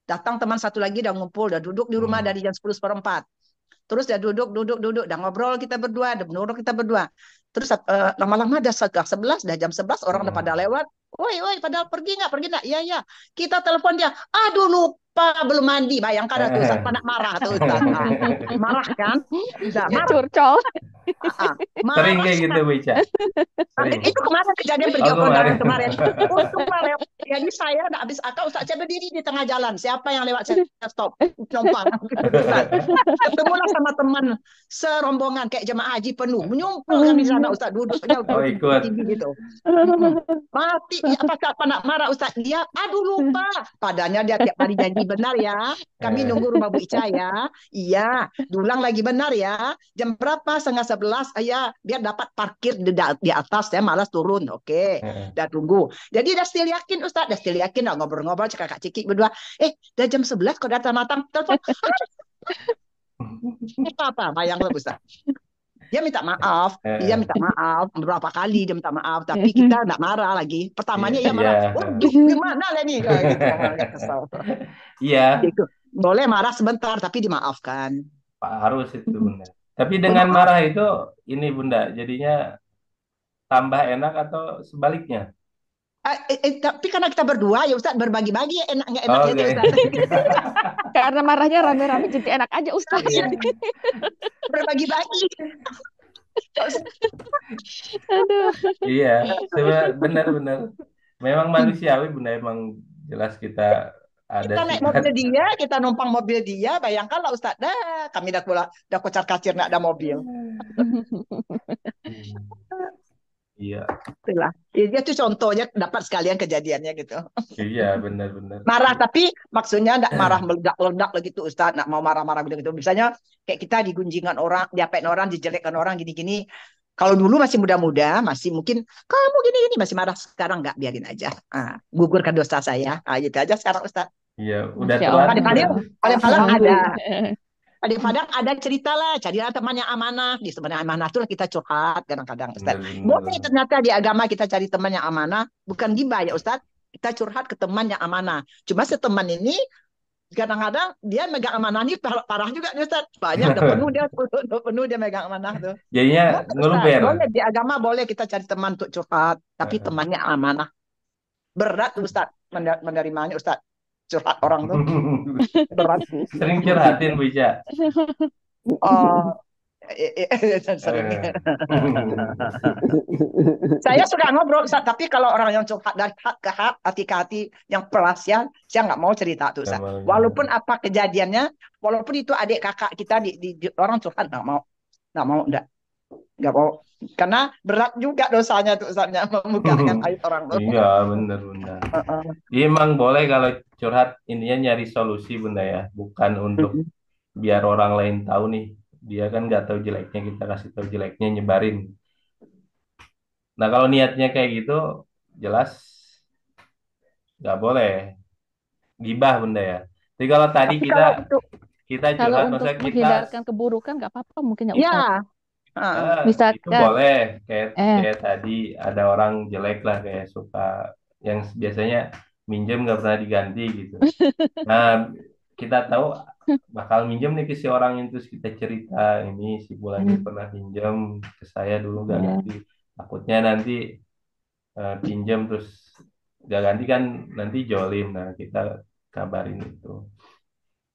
Datang teman satu lagi udah ngumpul, udah duduk di rumah hmm. dari jam 10:04. Terus udah duduk, udah ngobrol kita berdua, udah ngobrol kita berdua. Terus lama-lama udah setengah 11, udah jam 11 orang udah pada Mm-mm. lewat. Woi, padahal pergi nggak? Iya, iya. Kita telepon dia. Aduh, lupa belum mandi. Bayangkan dah tuh Ustaz, pada marah tuh Ustaz. Marah kan? Udah Ya marah. curcol. Sering Marah. kayak gitu Bu Ica? Sering. Itu kemarin kejadian pergi Oh ke undangan kemarin. kemarin. Untung lah lewat. Jadi saya udah habis akal, Ustaz. Saya berdiri di tengah jalan. Siapa yang lewat saya stop. Numpang. Ustaz. Ketemulah sama teman serombongan kayak jemaah haji penuh. Menyumpul kami di sana Ustaz. Duduknya Oh ikut. tinggi gitu. Mati. Apa nak marah Ustaz? Dia, aduh lupa. Padahal dia tiap hari janji benar ya. Kami Eh, nunggu rumah Bu Ica ya. Iya. Dulang lagi benar ya. Jam berapa? 10:30. Ya, biar dapat parkir di atas. Saya malas turun. Oke. eh. Udah tunggu. Jadi udah still yakin Ustaz. Udah still yakin. Udah ngobrol-ngobrol. Cekak-cekik berdua. Udah jam 11 kok datang-datang. Telepon. Apa? Bayangkan Ustaz. Dia minta maaf, Eh, beberapa kali dia minta maaf, tapi kita nggak marah lagi. Pertamanya iya, ia marah, iya. waduh gimana lah nih, kayak gitu, agak kesal. Iya, Gitu. Boleh marah sebentar, tapi dimaafkan. Pak harus itu Bunda. Tapi dengan Pemaaf. marah itu ini Bunda, jadinya tambah enak atau sebaliknya? Tapi karena kita berdua ya Ustaz berbagi-bagi ya enak nggak enaknya Oke. itu Ustaz. Karena marahnya rame-rame jadi enak aja Ustaz. Iya, berbagi-bagi. Aduh. Iya, benar-benar. Memang manusiawi Bunda, emang jelas kita ada Kita naik sifat. mobil dia, kita numpang mobil dia, bayangkanlah Ustaz, kami dah kocar-kacir nggak ada mobil. Hmm, Iya, Itulah. Dia tuh contohnya dapat sekalian kejadiannya gitu. iya benar-benar. Marah tapi maksudnya enggak marah meledak-ledak begitu Ustaz, enggak mau marah-marah begitu. Misalnya kayak kita digunjingan orang, diapain orang, dijelekkan orang gini-gini. Kalau dulu masih muda-muda, masih mungkin kamu gini-gini masih marah, sekarang enggak, biarin aja. Gugurkan dosa saya. Gitu aja sekarang Ustaz. Iya, udah Masya terlanjur. Kadang-kadang Allah. ada. Kadang-kadang ada cerita lah, carilah teman yang amanah. Di sebenarnya amanah itulah kita curhat kadang-kadang Ustaz. Boleh Benar-benar. ternyata di agama kita cari teman yang amanah, bukan gibah ya Ustaz. Kita curhat ke teman yang amanah. Cuma seteman ini kadang-kadang dia megang amanah ini parah juga nih Ustaz. Banyak udah penuh dia megang amanah tuh. Jadinya Boleh Ustaz, ngeluber. boleh di agama boleh kita cari teman untuk curhat, tapi temannya amanah. Berat tuh Ustaz menerimanya Ustaz. Curhat orang tuh berat. Sering curhatin Bu Ica. Oh, sering. Eh. Saya suka ngobrol, Ustaz, tapi kalau orang yang curhat dari hati ke hati yang pelas ya, saya nggak mau cerita tuh, Ustaz. Sama- Walaupun apa kejadiannya, walaupun itu adik kakak kita di orang curhat nggak mau, enggak. nggak mau, karena berat juga dosanya tuh Ustaznya membukakan aib orang tuh. Iya, benar-benar. Heeh. Dia emang boleh kalau curhat intinya nyari solusi Bunda ya, bukan untuk Mm-mm. biar orang lain tahu nih. Dia kan nggak tahu jeleknya, kita kasih tahu jeleknya nyebarin. Nah kalau niatnya kayak gitu, jelas nggak boleh gibah Bunda ya. Jadi kalau tadi Tapi kita kalau untuk kita Kalau curhat, untuk maksudnya kita menghindarkan keburukan nggak apa-apa mungkin ya Ustadz. ya, heeh. eh, itu Misalkan, boleh kayak eh, kayak tadi ada orang jelek lah kayak suka yang biasanya minjem nggak pernah diganti gitu. Nah kita tahu bakal minjem nih ke si orang itu, terus kita cerita ini si bulan ini hmm, pernah pinjam ke saya dulu nggak ya, ganti. Takutnya nanti pinjam terus nggak ganti kan nanti jolim. Nah kita kabarin itu.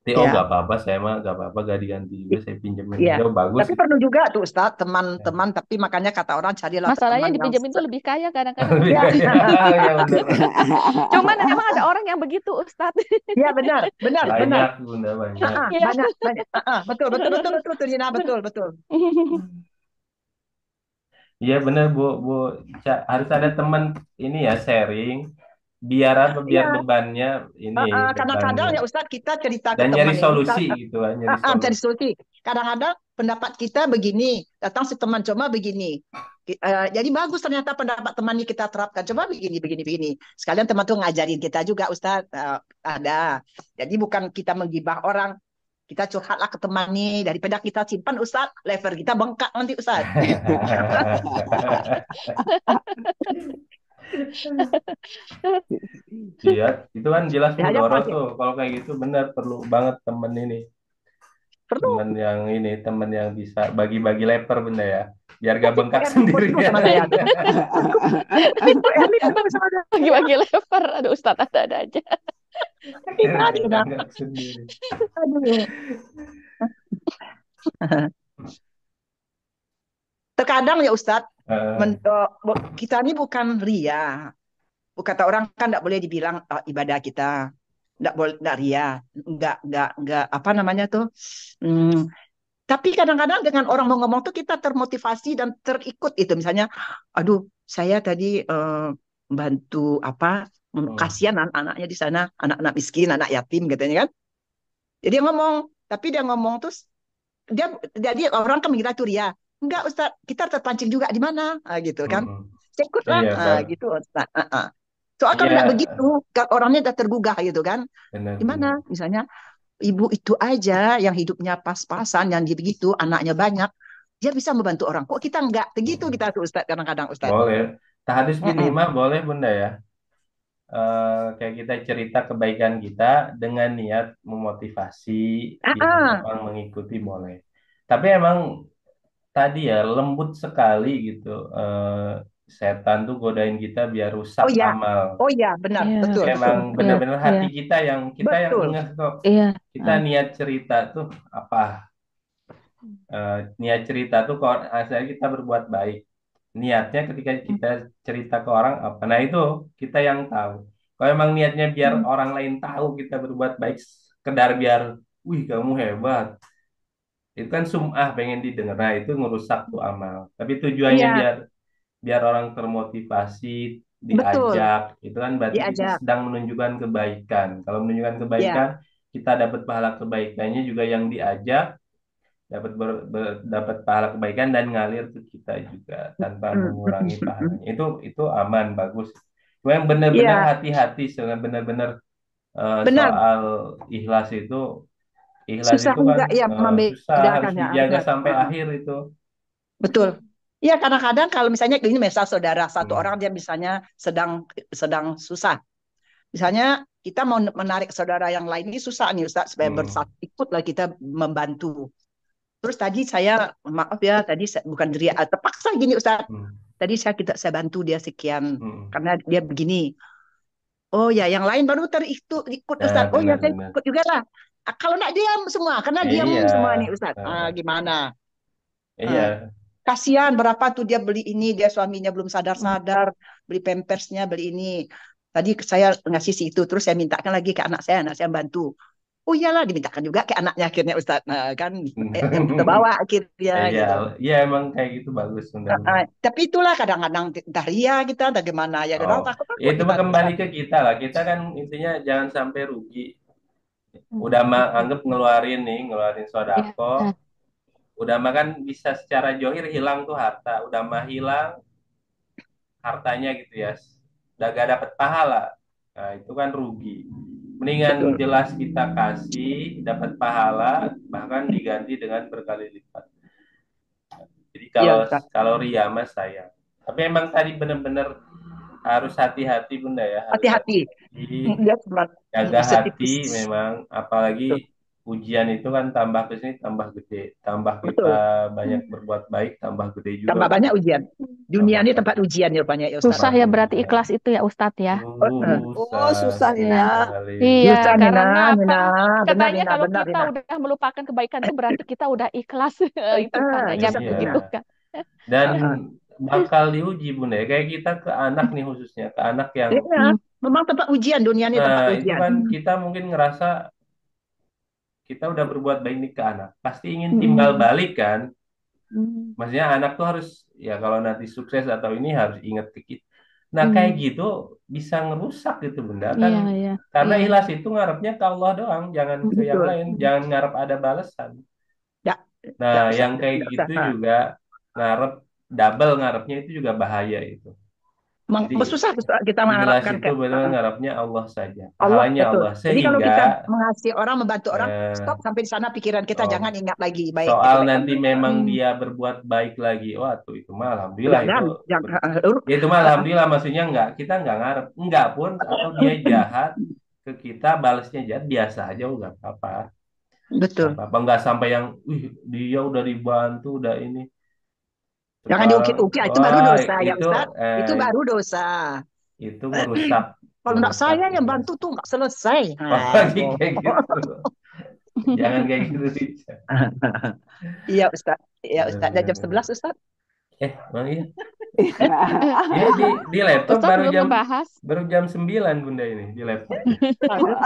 Tapi oh Ya. nggak apa-apa saya mah nggak apa-apa gak diganti juga saya pinjemin Iya, aja. Oh, bagus. tapi perlu juga tuh Ustadz teman-teman. Tapi makanya kata orang carilah masalahnya teman yang yang dipinjemin tuh lebih kaya kadang-kadang Lebih ya, Ustadz. kayak ya bener. Cuman emang ada orang yang begitu Ustadz. ya benar, benar, benar. Banyak Bunda banyak. Ya. Banyak, banyak. Betul, betul, betul, betul, tuh Nina, betul, betul. Iya bener Bu, Bu. Harus ada teman ini ya sharing biar apa biar Iya, bebannya ini kadang-kadang bebannya ya Ustadz kita cerita ke dan nyari teman ini, solusi gitu kan nyari cari solusi. solusi. Kadang-kadang pendapat kita begini, datang si teman coba begini. Jadi bagus ternyata pendapat temannya kita terapkan. Coba begini, begini, begini. Sekalian teman tuh ngajarin kita juga Ustadz. Ada. Jadi bukan kita menggibah orang, kita curhatlah ke teman nih daripada kita simpan Ustadz, level kita bengkak nanti Ustadz. Iya, itu kan jelas Ya, ya mudoro pakai. tuh. Kalau kayak gitu benar perlu banget temen ini, Perlu temen yang bisa bagi-bagi leper benda ya, biar gak ikut bengkak Erlin bos dulu sendirian. sama saya. Ikut Erlin bos sama saya. Bagi-bagi lever. Aduh Ustadz ada aja. Kita Biar ada. gak ganggu sendiri. Aduh. Terkadang ya Ustadz, Eh, kita ini bukan ria. Kata orang kan tidak boleh dibilang ibadah kita, tidak boleh, tidak ria, nggak apa namanya tuh. Hmm, tapi kadang-kadang dengan orang mau ngomong tuh kita termotivasi dan terikut itu. Misalnya, aduh, saya tadi bantu apa? hmm. Kasihan anak-anaknya di sana, anak-anak miskin, anak yatim, katanya kan. Jadi dia ngomong, tapi dia ngomong terus dia jadi orang kan mengira itu ria. Enggak, Ustaz, kita terpancing juga di mana? Gitu kan. Hmm. Saya ikutlah, Iya, gitu, Ustaz. Soalnya kan enggak iya, begitu, kan orangnya udah tergugah gitu kan. Di mana? benar-benar. Misalnya ibu itu aja yang hidupnya pas-pasan, yang dia begitu, anaknya banyak, dia bisa membantu orang. Kok kita enggak? Begitu Hmm. kita tuh, Ustaz, kadang-kadang, Ustaz. Boleh. Tak harus gini Mm-mm. mah boleh bunda ya. Kayak kita cerita kebaikan kita dengan niat memotivasi Ah, biar ah. orang mengikuti boleh. Tapi emang tadi ya lembut sekali gitu. Setan tuh godain kita biar rusak Oh ya, amal. oh ya, benar, Iya, betul, betul, Emang iya, betul, benar-benar iya, hati kita yang betul. ngeh kok. iya. Kita Ah, niat cerita tuh apa? Niat cerita tuh kalau asalnya kita berbuat baik. Niatnya ketika kita cerita ke orang apa? Nah itu kita yang tahu. Kalau emang niatnya biar Hmm. orang lain tahu kita berbuat baik, sekedar biar, wih kamu hebat. Itu kan sum'ah pengen didengar. Nah itu ngerusak tuh amal. Tapi tujuannya Iya, biar biar orang termotivasi, betul. diajak, itu kan berarti kita Diajak. sedang menunjukkan kebaikan. Kalau menunjukkan kebaikan, Ya. kita dapat pahala kebaikannya juga yang diajak, dapat pahala kebaikan dan ngalir ke kita juga tanpa Mm, mm, mengurangi mm, mm. pahalanya. Itu aman, bagus. Cuma yang benar-benar Iya, hati-hati, benar-benar benar. soal ikhlas itu, ikhlas Susah itu kan juga ya susah, harus membedakan ya, dijaga benar. sampai akhir itu. Betul. Iya, kadang-kadang kalau misalnya ini misal saudara satu orang Hmm. dia misalnya sedang sedang susah. Misalnya kita mau menarik saudara yang lain ini susah nih Ustaz supaya Hmm. bersatu ikutlah kita membantu. Terus tadi saya maaf ya tadi bukan diri terpaksa gini Ustaz. Hmm. Tadi saya bantu dia sekian Hmm. karena dia begini. Oh ya, yang lain baru ikut Nah, Ustaz. Oh ya, saya benar-benar. ikut juga lah. Kalau nak diam semua, karena diam Iya. semua nih Ustaz. Eh, Gimana? Ah, iya. kasihan berapa tuh dia beli ini, dia suaminya belum sadar-sadar, beli pampersnya, beli ini. Tadi saya ngasih si itu, terus saya mintakan lagi ke anak saya bantu. Oh iyalah dimintakan juga ke anaknya akhirnya Ustadz. Nah, kan yang kita bawa akhirnya Iya, gitu. ya emang kayak gitu bagus mudah-mudahan. Tapi itulah kadang-kadang entah ria kita, entah gimana ya. Oh, Kadang ya takut-takut itu kita mah tuh kembali Ustadz. ke kita lah. Kita kan intinya jangan sampai rugi. Udah Mm, mah betul. anggap ngeluarin nih, ngeluarin Iya. sodako. Udah mah kan bisa secara johir hilang tuh harta. Udah mah hilang hartanya gitu ya. Udah gak dapet pahala. Nah, itu kan rugi. Mendingan Betul. jelas kita kasih, dapat pahala, bahkan diganti dengan berkali lipat. Jadi Iya kalau Ustadz. kalau ria mas saya. Tapi emang tadi benar-benar harus hati-hati Bunda ya, harus Hati-hati. hati-hati, Dia cuma jaga setipis. hati memang. Betul. Apalagi ujian itu kan tambah ke sini tambah gede, tambah kita Betul. banyak berbuat baik, tambah gede juga Tambah banyak ujian, ujian. Dunia tambah ini tempat banyak. ujian ya rupanya ya Ustadz. Susah ya Tempatnya berarti ujian. ikhlas itu ya Ustadz ya. Oh, Susah susahnya. sekali. Iya, Susah Nina, karena apa? Nina, benar Katanya Nina, kalau benar kita Nina. udah melupakan kebaikan itu berarti kita udah ikhlas. Itu katanya Susah begitu Nina. Iya. kan. Dan Heeh. bakal diuji Bunda ya. Kayak kita ke anak nih khususnya, ke anak yang Iya, Hmm. memang tempat ujian dunia ini tempat itu ujian. kan kita mungkin ngerasa kita udah berbuat baik nih ke anak. Pasti ingin timbal Hmm. balik kan. Hmm. Maksudnya anak tuh harus ya kalau nanti sukses atau ini harus ingat ke kita. Nah kayak Hmm. gitu bisa ngerusak gitu Bunda kan. Iya, iya, Karena iya. ikhlas itu ngarepnya ke Allah doang, jangan ke yang Betul. lain, jangan ngarep ada balasan. Tidak, Nah tidak usah, yang kayak tidak usah. gitu juga ngarep double ngarepnya itu juga bahaya itu. Jadi Susah kita ikhlas mengharapkan itu ke benar ngarepnya Allah saja, Allah, pahalanya betul. Allah. Jadi kalau Sehingga kita mengasihi orang, membantu orang, eh, stop sampai di sana pikiran kita, oh, jangan ingat lagi baik soal kebaikan nanti mereka. memang Hmm. dia berbuat baik lagi, wah tuh itu mah alhamdulillah itu Jangan, jangan. ya itu mah alhamdulillah maksudnya enggak kita enggak ngarep enggak pun atau dia jahat ke kita balasnya jahat biasa aja enggak apa-apa enggak Betul. apa-apa enggak sampai yang wih dia udah dibantu udah ini Jangan sekarang diukir-ukir, itu baru wah dosa ya itu Ustaz. Itu eh, baru dosa. itu merusak Kalau enggak merusak saya yang ikhlas bantu tuh enggak selesai. apalagi Aduh. kayak gitu jangan kayak gitu Rica. Iya Ustaz. Iya Ustaz. Udah jam Aduh. 11 Ustaz. Bang iya Eh? ini di laptop Ustadz belum ngebahas. baru jam 9 Bunda ini di laptop. Aduh.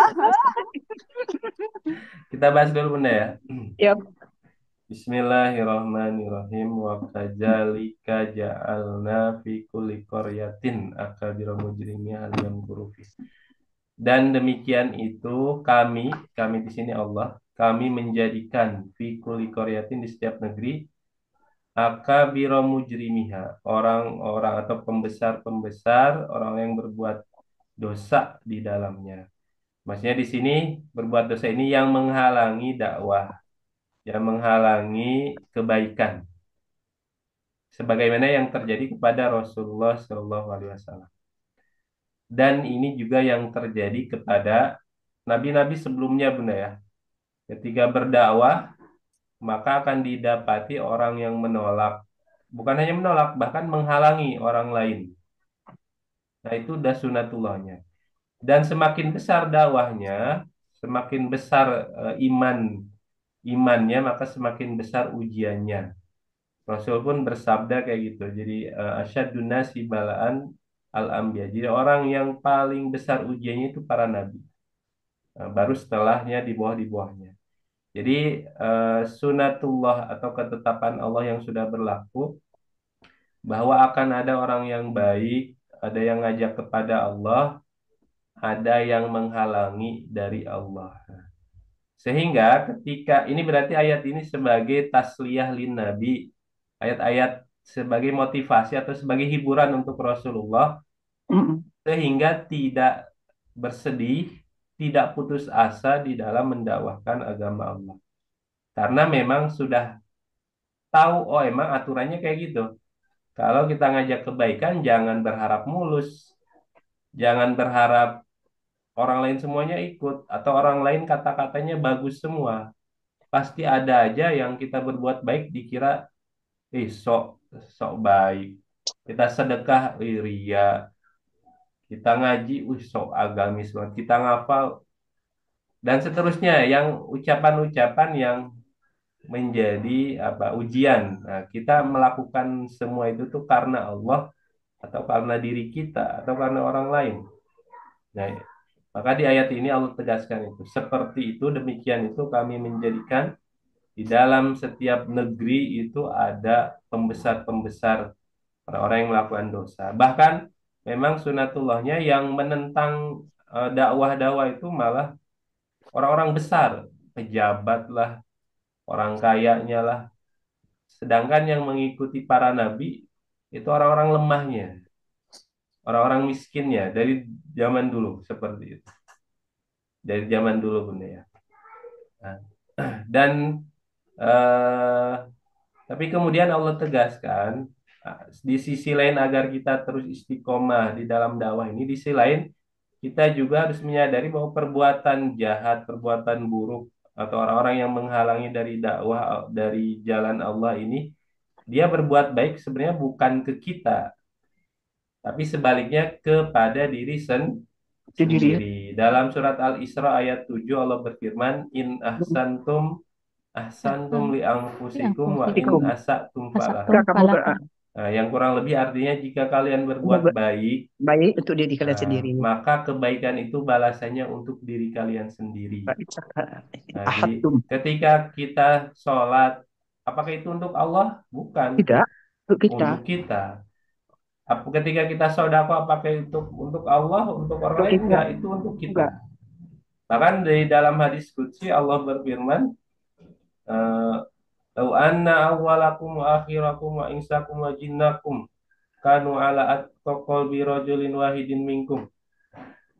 Kita bahas dulu Bunda ya. Ya. Bismillahirrahmanirrahim wa kadzalika ja'alna fi kulli qaryatin akabira mujrimiha liyamkuru fi. Dan demikian itu kami di sini Allah, kami menjadikan fi kulli qaryatin di setiap negeri akabira mujrimiha, orang-orang atau pembesar-pembesar orang yang berbuat dosa di dalamnya. Maksudnya di sini berbuat dosa ini yang menghalangi dakwah, yang menghalangi kebaikan, sebagaimana yang terjadi kepada Rasulullah Shallallahu Alaihi Wasallam. Dan ini juga yang terjadi kepada nabi-nabi sebelumnya, Bunda ya. Ketika berdakwah, maka akan didapati orang yang menolak, bukan hanya menolak, bahkan menghalangi orang lain. Nah, itu udah sunatullahnya. Dan semakin besar dakwahnya, semakin besar imannya, maka semakin besar ujiannya. Rasul pun bersabda kayak gitu. Jadi asyadun nasi balaan al-anbiya. Jadi orang yang paling besar ujiannya itu para nabi. Baru setelahnya di bawahnya. Jadi sunatullah atau ketetapan Allah yang sudah berlaku bahwa akan ada orang yang baik, ada yang ngajak kepada Allah, ada yang menghalangi dari Allah. Sehingga ketika ini berarti ayat ini sebagai tasliyah lin nabi, ayat-ayat sebagai motivasi atau sebagai hiburan untuk Rasulullah Mm-mm. sehingga tidak bersedih, tidak putus asa di dalam mendakwahkan agama Allah. Karena memang sudah tahu oh emang aturannya kayak gitu. Kalau kita ngajak kebaikan jangan berharap mulus, jangan berharap orang lain semuanya ikut atau orang lain kata-katanya bagus semua. Pasti ada aja yang kita berbuat baik dikira sok sok baik. Kita sedekah, ria. Kita ngaji, sok agamis banget. Kita ngafal dan seterusnya yang ucapan-ucapan yang menjadi apa ujian. Nah, kita melakukan semua itu tuh karena Allah atau karena diri kita atau karena orang lain. Nah, Maka di ayat ini Allah tegaskan itu. Seperti itu, demikian itu kami menjadikan di dalam setiap negeri itu ada pembesar-pembesar orang-orang yang melakukan dosa. Bahkan memang sunatullahnya yang menentang dakwah-dakwah itu malah orang-orang besar, pejabat lah, orang kayanya lah. Sedangkan yang mengikuti para nabi itu orang-orang lemahnya, orang-orang miskinnya dari zaman dulu seperti itu. Dari zaman dulu Bunda ya. Nah, dan eh, tapi kemudian Allah tegaskan di sisi lain agar kita terus istiqomah di dalam dakwah ini, di sisi lain kita juga harus menyadari bahwa perbuatan jahat, perbuatan buruk atau orang-orang yang menghalangi dari dakwah dari jalan Allah ini, dia berbuat baik sebenarnya bukan ke kita, tapi sebaliknya kepada diri Sendiri ya. sendiri. Dalam surat Al-Isra ayat 7 Allah berfirman, In ahsantum li anfusikum wa in Anfusikum. asatum falaha. Asatum Kamu falaha. Nah, yang kurang lebih artinya jika kalian berbuat baik, baik untuk diri kalian sendiri. maka kebaikan itu balasannya untuk diri kalian sendiri. Nah, jadi Ahadum. ketika kita sholat, apakah itu untuk Allah? Bukan. Tidak, untuk kita. Untuk kita. Ketika kita sodako, apakah itu untuk Allah? Untuk orang Untuk lain? kita. Enggak, itu untuk kita. Enggak. Bahkan di dalam hadis qudsi Allah berfirman, "Lau anna awwalakum wa akhirakum wa insakum wa jinnakum kanu ala atqal bi rajulin wahidin minkum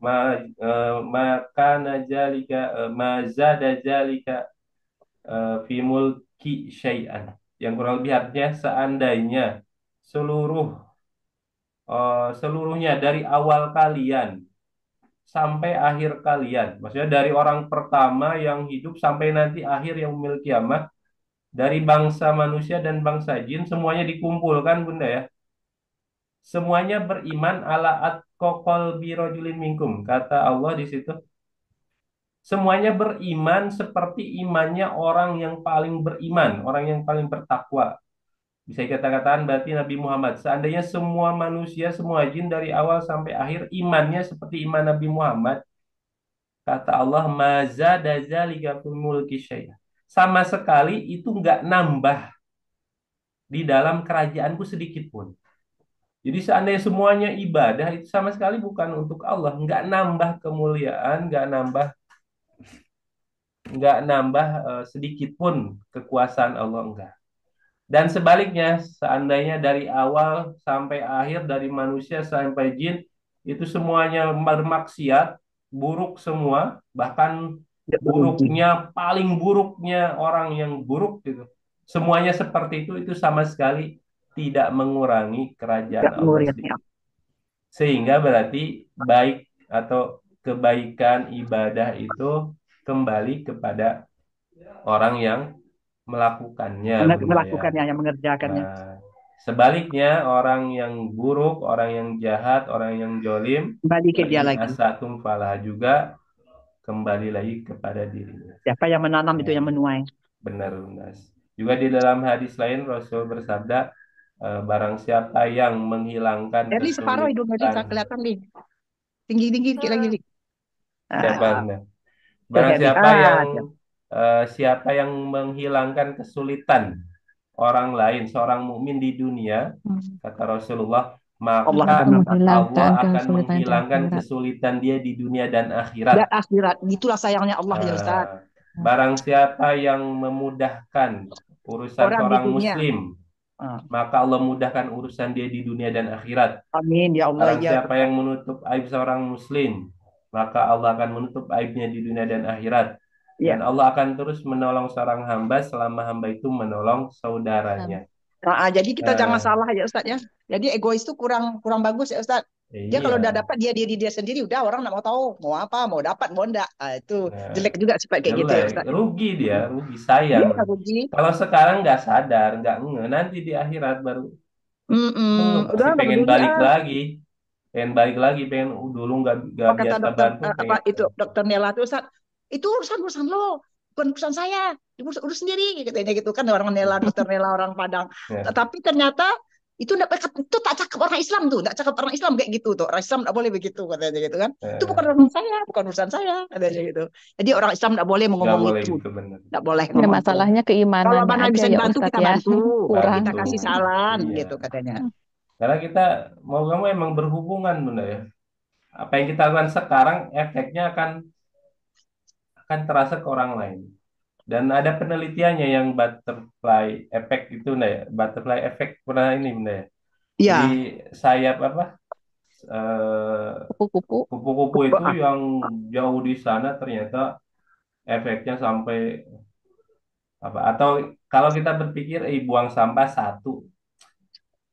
maka najalika ma zada jalika fi mulki syai'an." Yang kurang lebih artinya seandainya seluruhnya dari awal kalian sampai akhir kalian, maksudnya dari orang pertama yang hidup sampai nanti akhir yang memiliki kiamat, dari bangsa manusia dan bangsa jin semuanya dikumpulkan Bunda ya. Semuanya beriman ala atqal birojulin minkum. Kata Allah di situ, semuanya beriman seperti imannya orang yang paling beriman, orang yang paling bertakwa. Bisa kita katakan berarti Nabi Muhammad. Seandainya semua manusia, semua jin dari awal sampai akhir imannya seperti iman Nabi Muhammad, kata Allah, mazada zalika fil mulki syai'a. Sama sekali itu nggak nambah di dalam kerajaanku sedikit pun. Jadi seandainya semuanya ibadah itu sama sekali bukan untuk Allah, nggak nambah kemuliaan, nggak nambah sedikit pun kekuasaan Allah enggak. Dan sebaliknya, seandainya dari awal sampai akhir, dari manusia sampai jin, itu semuanya bermaksiat, buruk semua, bahkan buruknya, paling buruknya orang yang buruk gitu. Semuanya seperti itu sama sekali tidak mengurangi kerajaan Allah sedikit. Sehingga berarti baik atau kebaikan ibadah itu kembali kepada orang yang melakukannya, melakukannya, yang mengerjakannya. Nah, sebaliknya orang yang buruk, orang yang jahat, orang yang jolim, kembali ke dia lagi. Asatum falah juga kembali lagi kepada dirinya. Siapa yang menanam itu yang menuai. Benar, Mas. Juga di dalam hadis lain Rasul bersabda, barang siapa yang menghilangkan Eli separuh hidungnya dia kelihatan nih. Tinggi-tinggi dikit lagi. Siapa? Barang siapa yang menghilangkan kesulitan orang lain, seorang mukmin di dunia, kata Rasulullah, maka Allah akan menghilangkan kesulitan dia di dunia dan akhirat. Dan akhirat, itulah sayangnya Allah ya Ustaz. Barang siapa yang memudahkan urusan seorang muslim, maka Allah mudahkan urusan dia di dunia dan akhirat. Amin ya Allah. Barang siapa yang menutup aib seorang muslim, maka Allah akan menutup aibnya di dunia dan akhirat. Dan Allah akan terus menolong seorang hamba selama hamba itu menolong saudaranya. Jadi kita jangan salah ya Ustaz ya. Jadi egois itu kurang bagus ya Ustaz. Dia kalau udah dapat dia sendiri, udah orang nggak mau tahu mau apa, mau dapat mau enggak. Itu jelek juga seperti kayak gitu ya Ustaz. Rugi dia, rugi sayang. Rugi. Kalau sekarang nggak sadar, nggak nanti di akhirat baru udah pengen balik lagi. Pengen dulu nggak biasa bantu. Itu dokter Nela tuh Ustaz, itu urusan lo, bukan urusan saya, urus sendiri katanya gitu kan, orang Nela, dokter Nela orang Padang. Tapi ternyata Itu itu tak cakap orang Islam tuh, tak cakap orang Islam kayak gitu tuh. Orang Islam tidak boleh begitu katanya gitu kan. Itu bukan urusan saya, bukan urusan saya katanya gitu. Jadi orang Islam tidak boleh Nggak ngomong boleh itu, gitu, benar. tidak boleh Ya ngomong itu. masalahnya Kalau keimanannya mana aja bisa ya dibantu Ustadz kita ya. bantu, Kurang. kita Bantu. kasih saran Iya. gitu katanya. Karena kita mau kamu emang berhubungan, Bunda ya. Apa yang kita lakukan sekarang efeknya akan terasa ke orang lain. Dan ada penelitiannya yang butterfly effect itu, Bunda ya. Butterfly effect pernah ini, Bunda ya. Iya. Jadi sayap apa? eh, Kupu-kupu. Kupu-kupu itu yang jauh di sana ternyata efeknya sampai apa? Atau kalau kita berpikir, buang sampah satu.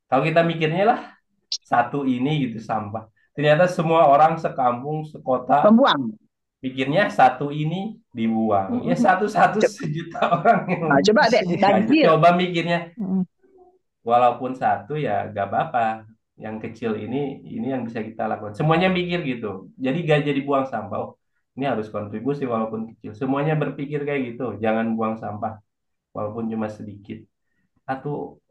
Kalau kita mikirnya lah satu ini gitu sampah. Ternyata semua orang sekampung, sekota Pembuang. pikirnya satu ini dibuang. Ya satu-satu sejuta orang yang Nah, coba deh, banjir. coba mikirnya. Walaupun satu ya gak apa-apa. Yang kecil ini yang bisa kita lakukan. Semuanya mikir gitu. Jadi gak jadi buang sampah. Oh, ini harus kontribusi walaupun kecil. Semuanya berpikir kayak gitu. Jangan buang sampah walaupun cuma sedikit. Atau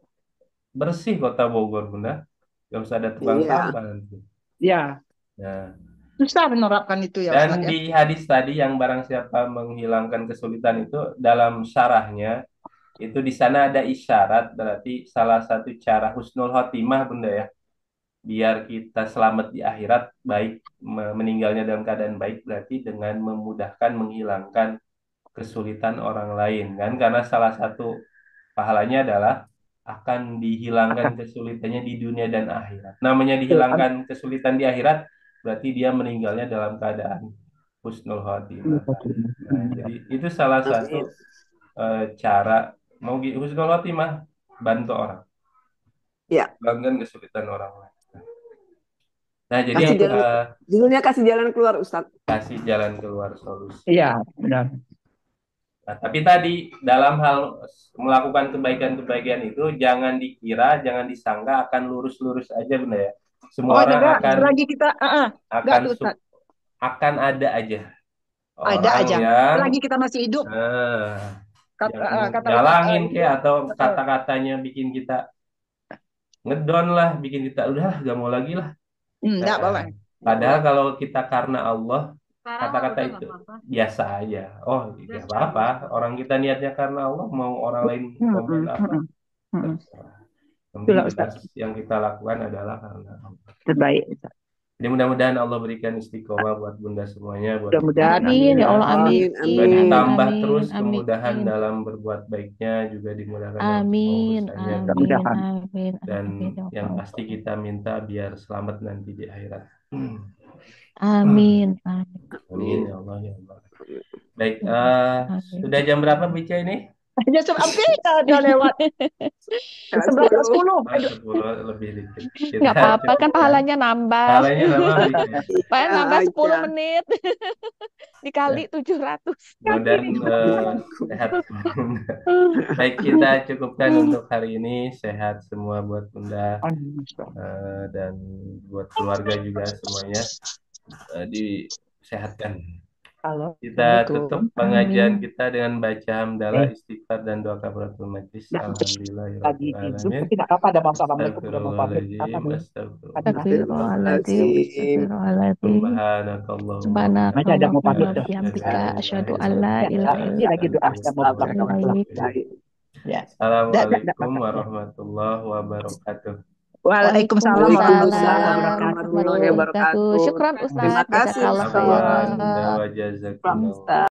bersih kota Bogor, Bunda. Gak usah ada tukang Iya. sampah nanti. Ya, Nah, susah menerapkan itu ya dan Ustaz ya. di hadis tadi yang barang siapa menghilangkan kesulitan itu dalam syarahnya itu di sana ada isyarat berarti salah satu cara husnul khotimah, Bunda ya. Biar kita selamat di akhirat baik meninggalnya dalam keadaan baik berarti dengan memudahkan menghilangkan kesulitan orang lain kan, karena salah satu pahalanya adalah akan dihilangkan kesulitannya di dunia dan akhirat. Namanya dihilangkan kesulitan di akhirat berarti dia meninggalnya dalam keadaan husnul khotimah. Nah, jadi itu salah satu cara mau husnul khotimah, bantu orang, Ya. hilangkan kesulitan orang lain. Nah, jadi Kasih jalan, judulnya kasih jalan keluar, Ustadz. kasih jalan keluar solusi. Iya, benar. Nah, tapi tadi dalam hal melakukan kebaikan-kebaikan itu jangan dikira, jangan disangka akan lurus-lurus aja, Bunda ya. Semua orang enggak, akan selagi kita enggak tuh Ustaz. akan ada aja Ada orang aja. yang Selagi kita masih hidup. yang Kata nyalangin Ustaz, kayak atau kata-katanya bikin kita ngedon lah, bikin kita udah gak mau lagi lah. enggak boleh. Padahal kalau kita karena Allah, Sekarang kata-kata udah itu nggak apa-apa. biasa aja. Oh, Udah ya apa-apa. Orang kita niatnya karena Allah, mau orang lain komen apa, terserah. Yang penting yang kita lakukan adalah karena Allah. Terbaik Ustaz. Jadi mudah-mudahan Allah berikan istiqomah buat Bunda semuanya, buat Mudah-mudahan Amin ya Allah, amin. juga ditambah Amin, terus amin. kemudahan dalam berbuat baiknya, juga dimudahkan dalam semua Amin, urusannya. amin, Dan amin ya yang Allah. pasti kita minta biar selamat nanti di akhirat. Amin, amin. Amin ya Allah ya Allah. Baik, sudah jam berapa Bica ini? Ya hampir udah lewat. 11:10. 10 lebih dikit. Nggak apa-apa kan pahalanya nambah. Pahalanya nambah Bica. Pahalanya nambah 10 aja. menit. Dikali 700. Mudah-mudahan sehat. Baik, kita cukupkan untuk hari ini. Sehat semua buat Bunda dan buat keluarga juga semuanya disehatkan. Kita tutup pengajian kita dengan baca hamdalah, istighfar dan doa kafaratul majlis. Alhamdulillahirobbilalamin. Tidak apa-apa, ada masalah. Astagfirullahaladzim. Astagfirullahaladzim. Subhanakallahumma wa bihamdika asyhadu an la ilaha illa anta. Assalamualaikum warahmatullahi wabarakatuh. Waalaikumsalam warahmatullahi wabarakatuh. Syukran Ustaz. Terima kasih. Jazakallah khairan. Jazakallah.